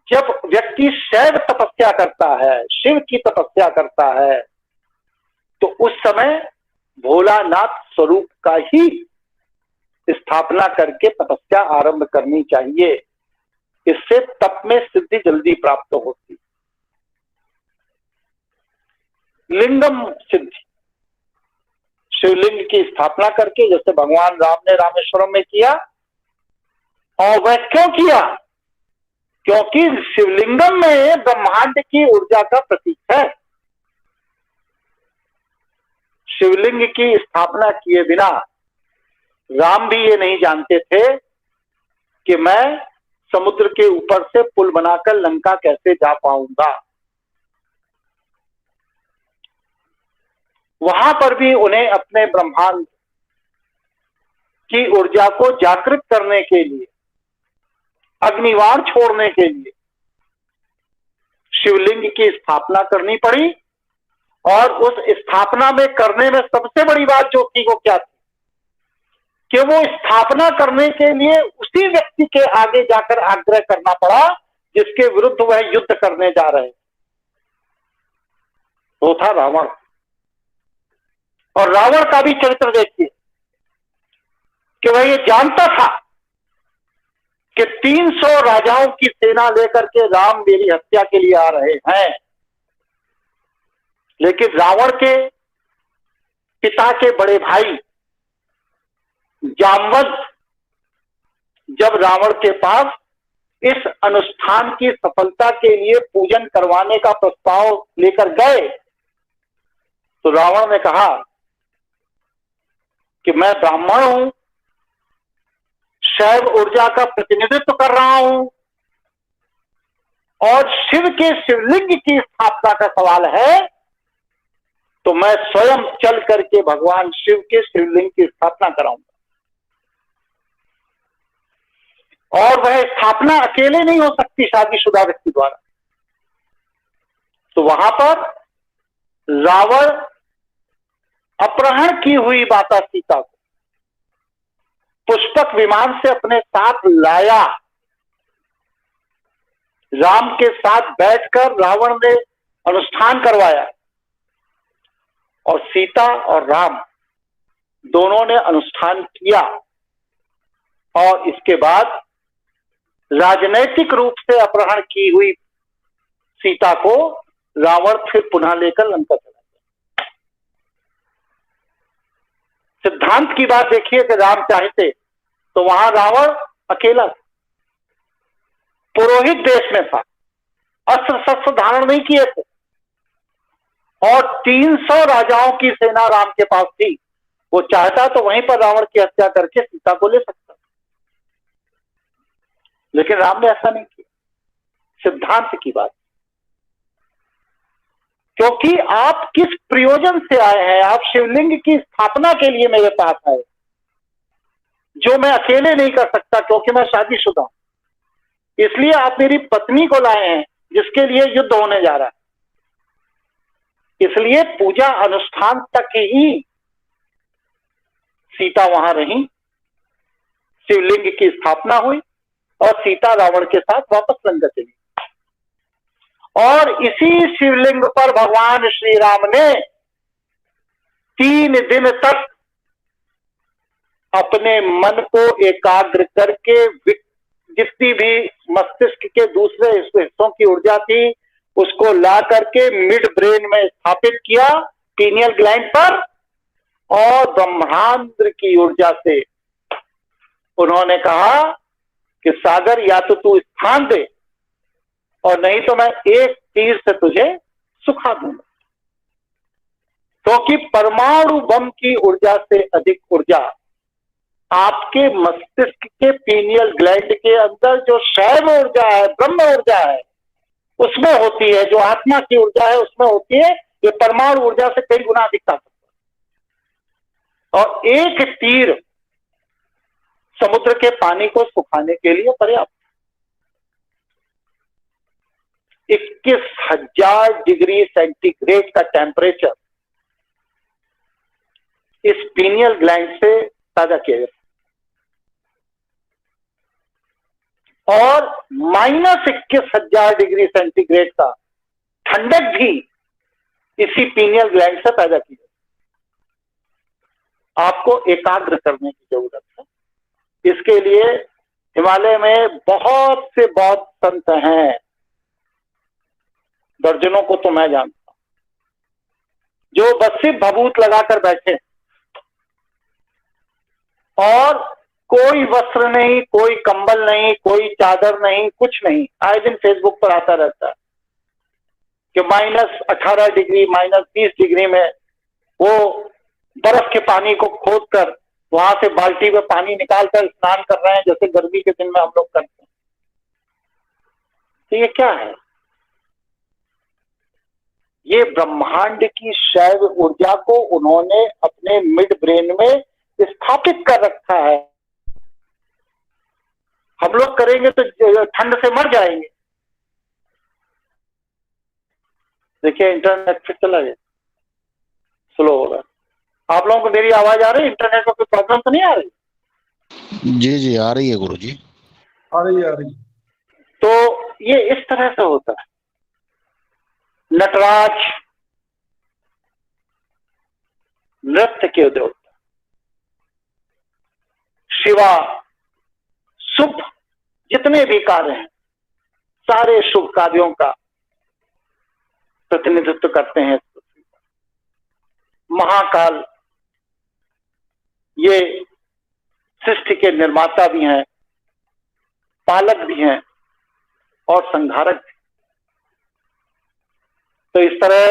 जब व्यक्ति शैव तपस्या करता है, शिव की तपस्या करता है, तो उस समय भोलानाथ स्वरूप का ही स्थापना करके तपस्या आरंभ करनी चाहिए। इससे तप में सिद्धि जल्दी प्राप्त होती। लिंगम सिद्धि, शिवलिंग की स्थापना करके, जैसे भगवान राम ने रामेश्वरम में किया। और वह क्यों किया? क्योंकि शिवलिंगम में ब्रह्मांड की ऊर्जा का प्रतीक है। शिवलिंग की स्थापना किए बिना राम भी ये नहीं जानते थे कि मैं समुद्र के ऊपर से पुल बनाकर लंका कैसे जा पाऊंगा। वहां पर भी उन्हें अपने ब्रह्मांड की ऊर्जा को जागृत करने के लिए, अग्निवार छोड़ने के लिए शिवलिंग की स्थापना करनी पड़ी। और उस स्थापना में करने में सबसे बड़ी बात जो थी वो क्या थी कि वो स्थापना करने के लिए उसी व्यक्ति के आगे जाकर आग्रह करना पड़ा जिसके विरुद्ध वह युद्ध करने जा रहे थे। वो था रावण। और रावण का भी चरित्र देखिए कि वह ये जानता था कि 300 राजाओं की सेना लेकर के राम मेरी हत्या के लिए आ रहे हैं। लेकिन रावण के पिता के बड़े भाई जामवंत जब रावण के पास इस अनुष्ठान की सफलता के लिए पूजन करवाने का प्रस्ताव लेकर गए तो रावण ने कहा कि मैं ब्राह्मण हूं, शैव ऊर्जा का प्रतिनिधित्व कर रहा हूं और शिव के शिवलिंग की स्थापना का सवाल है, तो मैं स्वयं चल करके भगवान शिव के शिवलिंग की स्थापना कराऊंगा। और वह स्थापना अकेले नहीं हो सकती शादीशुदा व्यक्ति द्वारा। तो वहां पर रावण अपहरण की हुई माता सीता को पुष्पक विमान से अपने साथ लाया। राम के साथ बैठकर रावण ने अनुष्ठान करवाया और सीता और राम दोनों ने अनुष्ठान किया। और इसके बाद राजनैतिक रूप से अपहरण की हुई सीता को रावण फिर पुनः लेकर लंका चला गया। सिद्धांत की बात देखिए कि राम चाहते तो वहां रावण अकेला था, पुरोहित देश में था, अस्त्र शस्त्र धारण नहीं किए थे और 300 राजाओं की सेना राम के पास थी। वो चाहता तो वहीं पर रावण की हत्या करके सीता को ले सकता, लेकिन राम ने ऐसा नहीं किया। सिद्धांत की बात, क्योंकि आप किस प्रयोजन से आए हैं? आप शिवलिंग की स्थापना के लिए मेरे पास आए, जो मैं अकेले नहीं कर सकता क्योंकि मैं शादीशुदा हूं। इसलिए आप मेरी पत्नी को लाए हैं जिसके लिए युद्ध होने जा रहा है। इसलिए पूजा अनुष्ठान तक ही सीता वहां रही, शिवलिंग की स्थापना हुई और सीता रावण के साथ वापस लंका चली। और इसी शिवलिंग पर भगवान श्री राम ने 3 दिन तक अपने मन को एकाग्र करके जितनी भी मस्तिष्क के दूसरे हिस्सों की ऊर्जा थी उसको ला करके मिड ब्रेन में स्थापित किया, पीनियल ग्लैंड पर, और ब्रह्मांड की ऊर्जा से उन्होंने कहा कि सागर या तो तू स्थान दे और नहीं तो मैं एक तीर से तुझे सुखा दूंगा। क्योंकि परमाणु बम की ऊर्जा से अधिक ऊर्जा आपके मस्तिष्क के पीनियल ग्लैंड के अंदर जो शैव ऊर्जा है, ब्रह्म ऊर्जा है, उसमें होती है। जो आत्मा की ऊर्जा है उसमें होती है। ये परमाणु ऊर्जा से कई गुना अधिक ताकत है। और एक तीर समुद्र के पानी को सुखाने के लिए पर्याप्त। 21,000 डिग्री सेंटीग्रेड का टेम्परेचर इस पीनियल ग्लैंड से ताजा किया जाता और -21,000 डिग्री सेंटीग्रेड का ठंडक भी इसी पीनियल ग्लैंड से पैदा की जाती। आपको एकाग्र करने की जरूरत है। इसके लिए हिमालय में बहुत से बौद्ध संत हैं, दर्जनों को तो मैं जानता हूं, जो बस सिर्फ भभूत लगाकर बैठे और कोई वस्त्र नहीं, कोई कंबल नहीं, कोई चादर नहीं, कुछ नहीं। आए दिन फेसबुक पर आता रहता है कि -18 डिग्री, -20 डिग्री में वो बर्फ के पानी को खोदकर वहां से बाल्टी में पानी निकालकर स्नान कर रहे हैं, जैसे गर्मी के दिन में हम लोग करते हैं। तो ये क्या है? ये ब्रह्मांड की शैव ऊर्जा को उन्होंने अपने मिड ब्रेन में स्थापित कर रखा है। हम लोग करेंगे तो ठंड से मर जाएंगे। देखिए इंटरनेट फिर चला गया, स्लो होगा। आप लोगों को मेरी आवाज आ रही है? इंटरनेट में कोई प्रॉब्लम तो नहीं आ रही? जी जी आ रही है गुरुजी, आ रही है, आ रही है। तो ये इस तरह से होता है। नटराज नृत्य के देवता, शिवा शुभ जितने भी कार्य हैं सारे शुभ कार्यों का प्रतिनिधित्व करते हैं। महाकाल ये सृष्टि के निर्माता भी हैं, पालक भी हैं और संहारक भी। तो इस तरह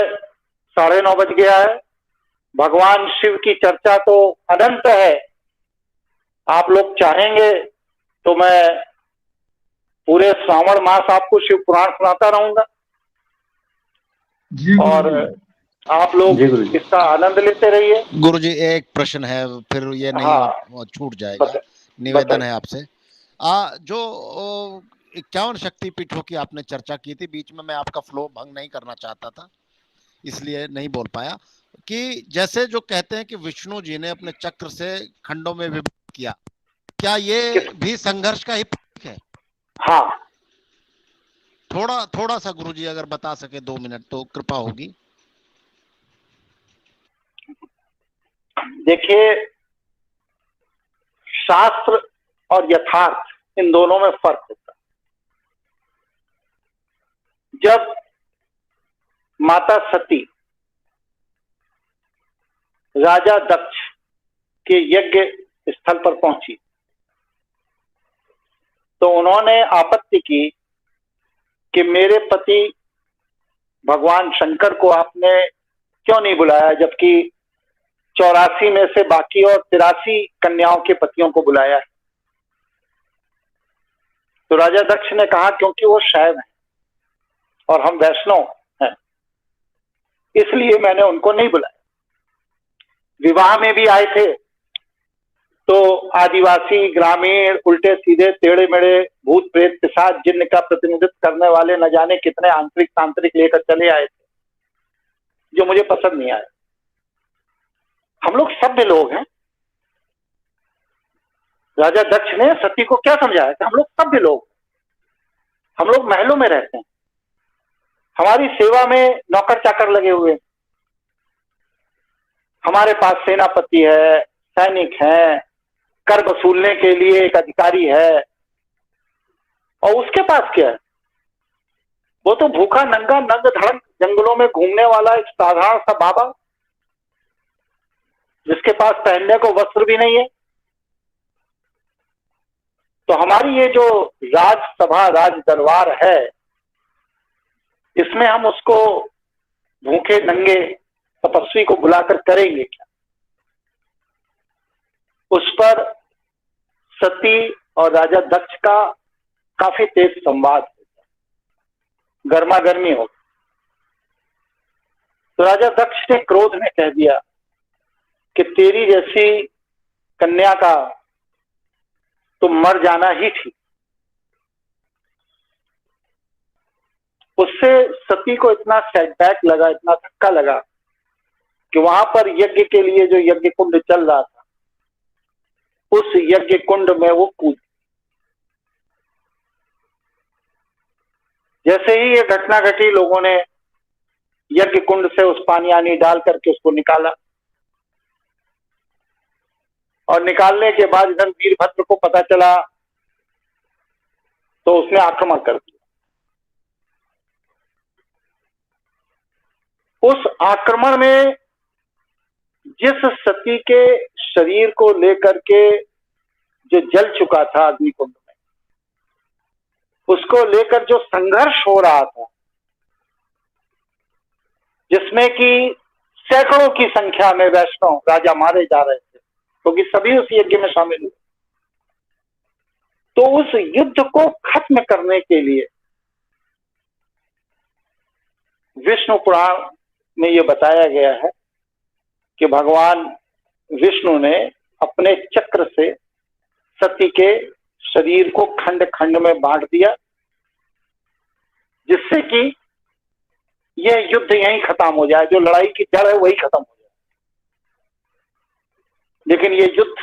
9:30 बज गया है। भगवान शिव की चर्चा तो अनंत है। आप लोग चाहेंगे तो मैं पूरे श्रावण मास आपको शिव पुराण सुनाता रहूंगा और आप लोग इसका आनंद लेते रहिए। गुरुजी एक प्रश्न है, फिर ये नहीं छूट जाएगा। निवेदन है आपसे, जो 51 शक्तिपीठों की आपने चर्चा की थी, बीच में मैं आपका फ्लो भंग नहीं करना चाहता था, इसलिए नहीं बोल पाया। कि जैसे जो कहते हैं कि विष्णु जी ने अपने चक्र से खंडों में विभक्त किया, क्या ये भी संघर्ष का ही प्रतीक है? हाँ, थोड़ा सा गुरुजी अगर बता सके 2 मिनट तो कृपा होगी। देखिए, शास्त्र और यथार्थ इन दोनों में फर्क होता है। जब माता सती राजा दक्ष के यज्ञ स्थल पर पहुंची तो उन्होंने आपत्ति की कि मेरे पति भगवान शंकर को आपने क्यों नहीं बुलाया, जबकि 84 में से बाकी और 83 कन्याओं के पतियों को बुलाया है। तो राजा दक्ष ने कहा क्योंकि वो शैव है और हम वैष्णव हैं, इसलिए मैंने उनको नहीं बुलाया। विवाह में भी आए थे तो आदिवासी, ग्रामीण, उल्टे सीधे, टेढ़े मेढ़े, भूत प्रेत पिशाच जिन्न का प्रतिनिधित्व करने वाले न जाने कितने आंतरिक तांत्रिक लेकर चले आए थे, जो मुझे पसंद नहीं आए। हम लोग सभ्य लोग हैं, राजा दक्ष ने सती को क्या समझाया कि हम लोग सभ्य लोग, हम लोग महलों में रहते हैं, हमारी सेवा में नौकर चाकर लगे हुए, हमारे पास सेनापति है, सैनिक है, कर वसूलने के लिए एक अधिकारी है, और उसके पास क्या है? वो तो भूखा नंगा नंग धड़क जंगलों में घूमने वाला एक साधारण सा बाबा, जिसके पास पहनने को वस्त्र भी नहीं है। तो हमारी ये जो राजसभा राज दरबार है, इसमें हम उसको भूखे नंगे तपस्वी को बुलाकर करेंगे क्या? उस पर सती और राजा दक्ष का काफी तेज संवाद होता, गर्मा गर्मी हो। तो राजा दक्ष ने क्रोध में कह दिया कि तेरी जैसी कन्या का तो मर जाना ही ठीक। उससे सती को इतना सेटबैक लगा, इतना धक्का लगा कि वहां पर यज्ञ के लिए जो यज्ञ कुंड चल रहा था, उस यज्ञ कुंड में वो कूद। जैसे ही ये घटना घटी, लोगों ने यज्ञ कुंड से उस पानी आनी डाल करके उसको निकाला, और निकालने के बाद इधर वीरभद्र को पता चला तो उसने आक्रमण कर दिया। उस आक्रमण में जिस सती के शरीर को लेकर के जो जल चुका था अग्निकुंड में, उसको लेकर जो संघर्ष हो रहा था, जिसमें कि सैकड़ों की संख्या में वैष्णव राजा मारे जा रहे थे, क्योंकि सभी उस यज्ञ में शामिल हुए, तो उस युद्ध को खत्म करने के लिए विष्णु पुराण में ये बताया गया है कि भगवान विष्णु ने अपने चक्र से सती के शरीर को खंड खंड में बांट दिया, जिससे कि यह युद्ध यहीं खत्म हो जाए, जो लड़ाई की जड़ है वही खत्म हो जाए। लेकिन ये युद्ध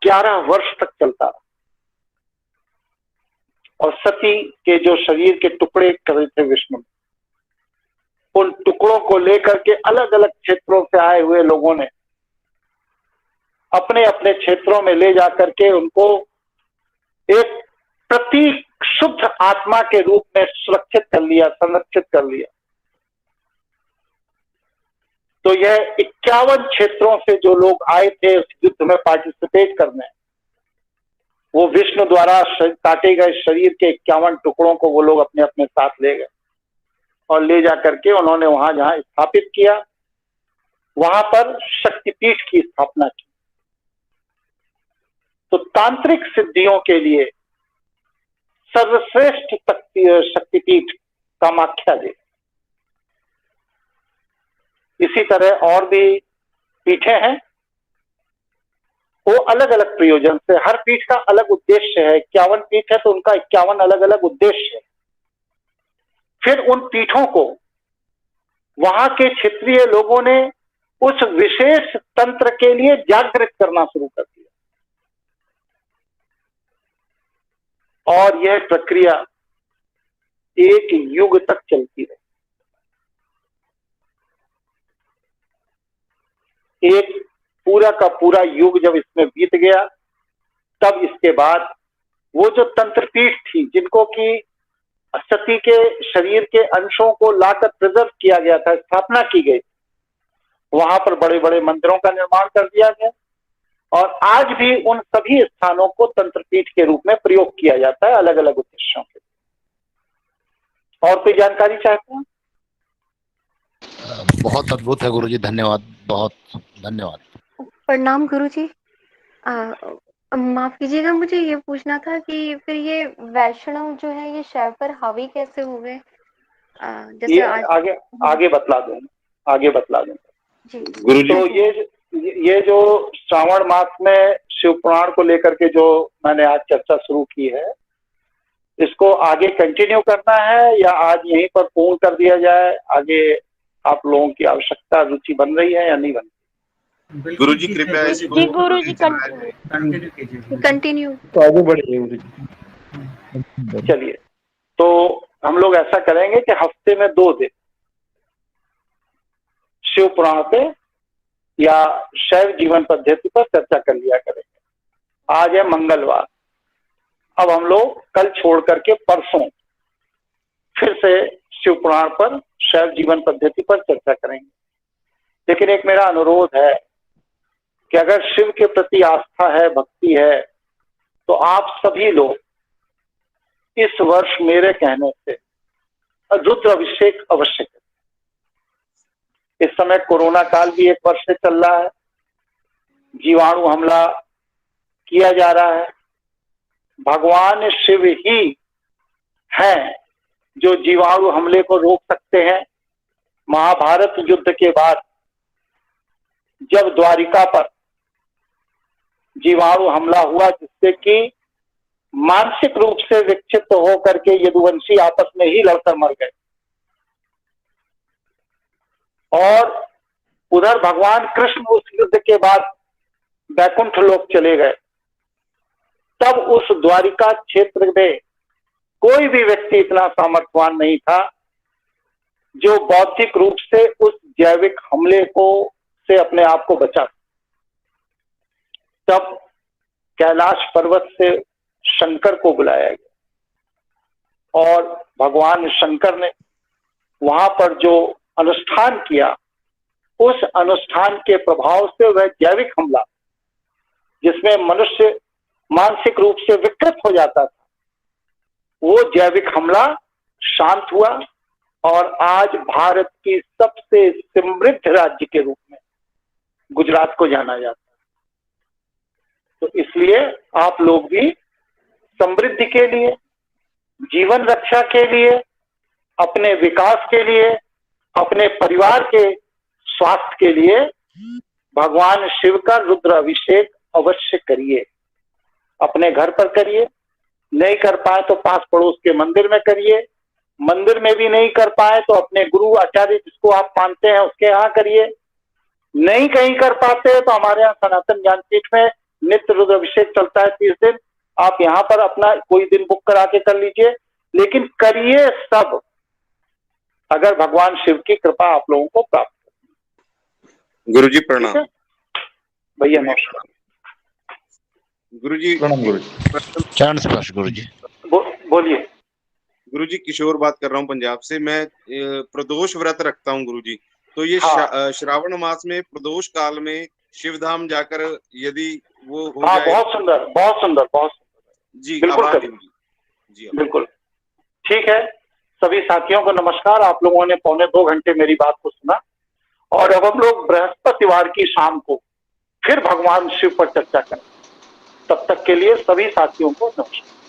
11 वर्ष तक चलता रहा, और सती के जो शरीर के टुकड़े करे थे विष्णु, उन टुकड़ों को लेकर के अलग अलग क्षेत्रों से आए हुए लोगों ने अपने अपने क्षेत्रों में ले जाकर के उनको एक प्रतीक शुद्ध आत्मा के रूप में सुरक्षित कर लिया, संरक्षित कर लिया। तो यह 51 क्षेत्रों से जो लोग आए थे उस युद्ध में पार्टिसिपेट करने, वो विष्णु द्वारा काटे गए शरीर के 51 टुकड़ों को वो लोग अपने अपने साथ ले गए, और ले जाकर के उन्होंने वहां जहां स्थापित किया, वहां पर शक्तिपीठ की स्थापना की। तो तांत्रिक सिद्धियों के लिए सर्वश्रेष्ठ शक्तिपीठ कामाख्या देवी। इसी तरह और भी पीठें हैं, वो अलग अलग प्रयोजन से, हर पीठ का अलग उद्देश्य है। 51 पीठ है तो उनका 51 अलग अलग उद्देश्य है। फिर उन पीठों को वहां के क्षेत्रीय लोगों ने उस विशेष तंत्र के लिए जागृत करना शुरू कर दिया, और यह प्रक्रिया एक युग तक चलती रही। एक पूरा का पूरा युग जब इसमें बीत गया, तब इसके बाद वो जो तंत्रपीठ थी, जिनको कि सती के शरीर के अंशों को लाकर प्रिजर्व किया गया था, स्थापना की गई, वहां पर बड़े बड़े मंदिरों का निर्माण कर दिया गया, और आज भी उन सभी स्थानों को तंत्रपीठ के रूप में प्रयोग किया जाता है अलग अलग उद्देश्यों के लिए। और कोई जानकारी चाहते हैं? बहुत अद्भुत है गुरुजी, धन्यवाद, बहुत धन्यवाद। प्रणाम गुरुजी। माफ कीजिएगा, मुझे ये पूछना था कि फिर ये वैष्णव जो है ये शैव पर हावी कैसे हुए? जैसे आगे बतला दूंगा, आगे बतला दूंगा जी। तो ये जो श्रावण मास में शिव पुराण को लेकर के जो मैंने आज चर्चा शुरू की है, इसको आगे कंटिन्यू करना है या आज यहीं पर पूर्ण कर दिया जाए? आगे आप लोगों की आवश्यकता रुचि बन रही है या नहीं बन रही? गुरुजी कृपया इसको जी गुरुजी आगे चलाएं। कंटिन्यू कीजिए। कंटिन्यू। तो आगे बढ़िए गुरुजी। चलिए, तो हम लोग ऐसा करेंगे कि हफ्ते में 2 दिन शिव पुराण पे या शैव जीवन पद्धति पर चर्चा कर लिया करेंगे। आज है मंगलवार, अब हम लोग कल छोड़ करके परसों फिर से शिव पुराण पर शैव जीवन पद्धति पर चर्चा करेंगे। लेकिन एक मेरा अनुरोध है कि अगर शिव के प्रति आस्था है, भक्ति है, तो आप सभी लोग इस वर्ष मेरे कहने से रुद्र अभिषेक अवश्य करें। इस समय कोरोना काल भी 1 वर्ष से चल रहा है, जीवाणु हमला किया जा रहा है। भगवान शिव ही हैं जो जीवाणु हमले को रोक सकते हैं। महाभारत युद्ध के बाद जब द्वारिका पर जीवाणु हमला हुआ, जिससे कि मानसिक रूप से विक्षिप्त होकर के यदुवंशी आपस में ही लड़कर मर गए, और उधर भगवान कृष्ण उस युद्ध के बाद वैकुंठ लोक चले गए, तब उस द्वारिका क्षेत्र में कोई भी व्यक्ति इतना सामर्थ्यवान नहीं था जो बौद्धिक रूप से उस जैविक हमले को से अपने आप को बचा। तब कैलाश पर्वत से शंकर को बुलाया गया और भगवान शंकर ने वहां पर जो अनुष्ठान किया, उस अनुष्ठान के प्रभाव से वह जैविक हमला, जिसमें मनुष्य मानसिक रूप से विकृत हो जाता था, वो जैविक हमला शांत हुआ और आज भारत की सबसे समृद्ध राज्य के रूप में गुजरात को जाना जाता है। तो इसलिए आप लोग भी समृद्धि के लिए, जीवन रक्षा के लिए, अपने विकास के लिए, अपने परिवार के स्वास्थ्य के लिए भगवान शिव का रुद्र अभिषेक अवश्य करिए। अपने घर पर करिए, नहीं कर पाए तो पास पड़ोस के मंदिर में करिए, मंदिर में भी नहीं कर पाए तो अपने गुरु आचार्य जिसको आप मानते हैं उसके यहाँ करिए, नहीं कहीं कर पाते तो हमारे यहाँ सनातन ज्ञानपीठ में नित्य रुद्र अभिषेक चलता है 30 दिन। आप यहाँ पर अपना कोई दिन बुक करा के कर लीजिए, लेकिन करिए सब, अगर भगवान शिव की कृपा आप लोगों को प्राप्त हो। गुरुजी प्रणाम। भैया नमस्कार। गुरुजी प्रणाम गुरुजी। चरण स्पर्श गुरुजी। बोलिए। गुरुजी किशोर बात कर रहा हूँ पंजाब से। मैं प्रदोष व्रत रखता हूँ गुरुजी, तो ये श्रावण मास में प्रदोष काल में शिवधाम जाकर यदि वो हो जाए। बहुत सुंदर, बहुत सुंदर, बहुत सुंदर जी। बिल्कुल जी, बिल्कुल ठीक है। सभी साथियों को नमस्कार। आप लोगों ने 2.25 घंटे मेरी बात को सुना, और अब हम लोग बृहस्पतिवार की शाम को फिर भगवान शिव पर चर्चा करें। तब तक के लिए सभी साथियों को नमस्कार।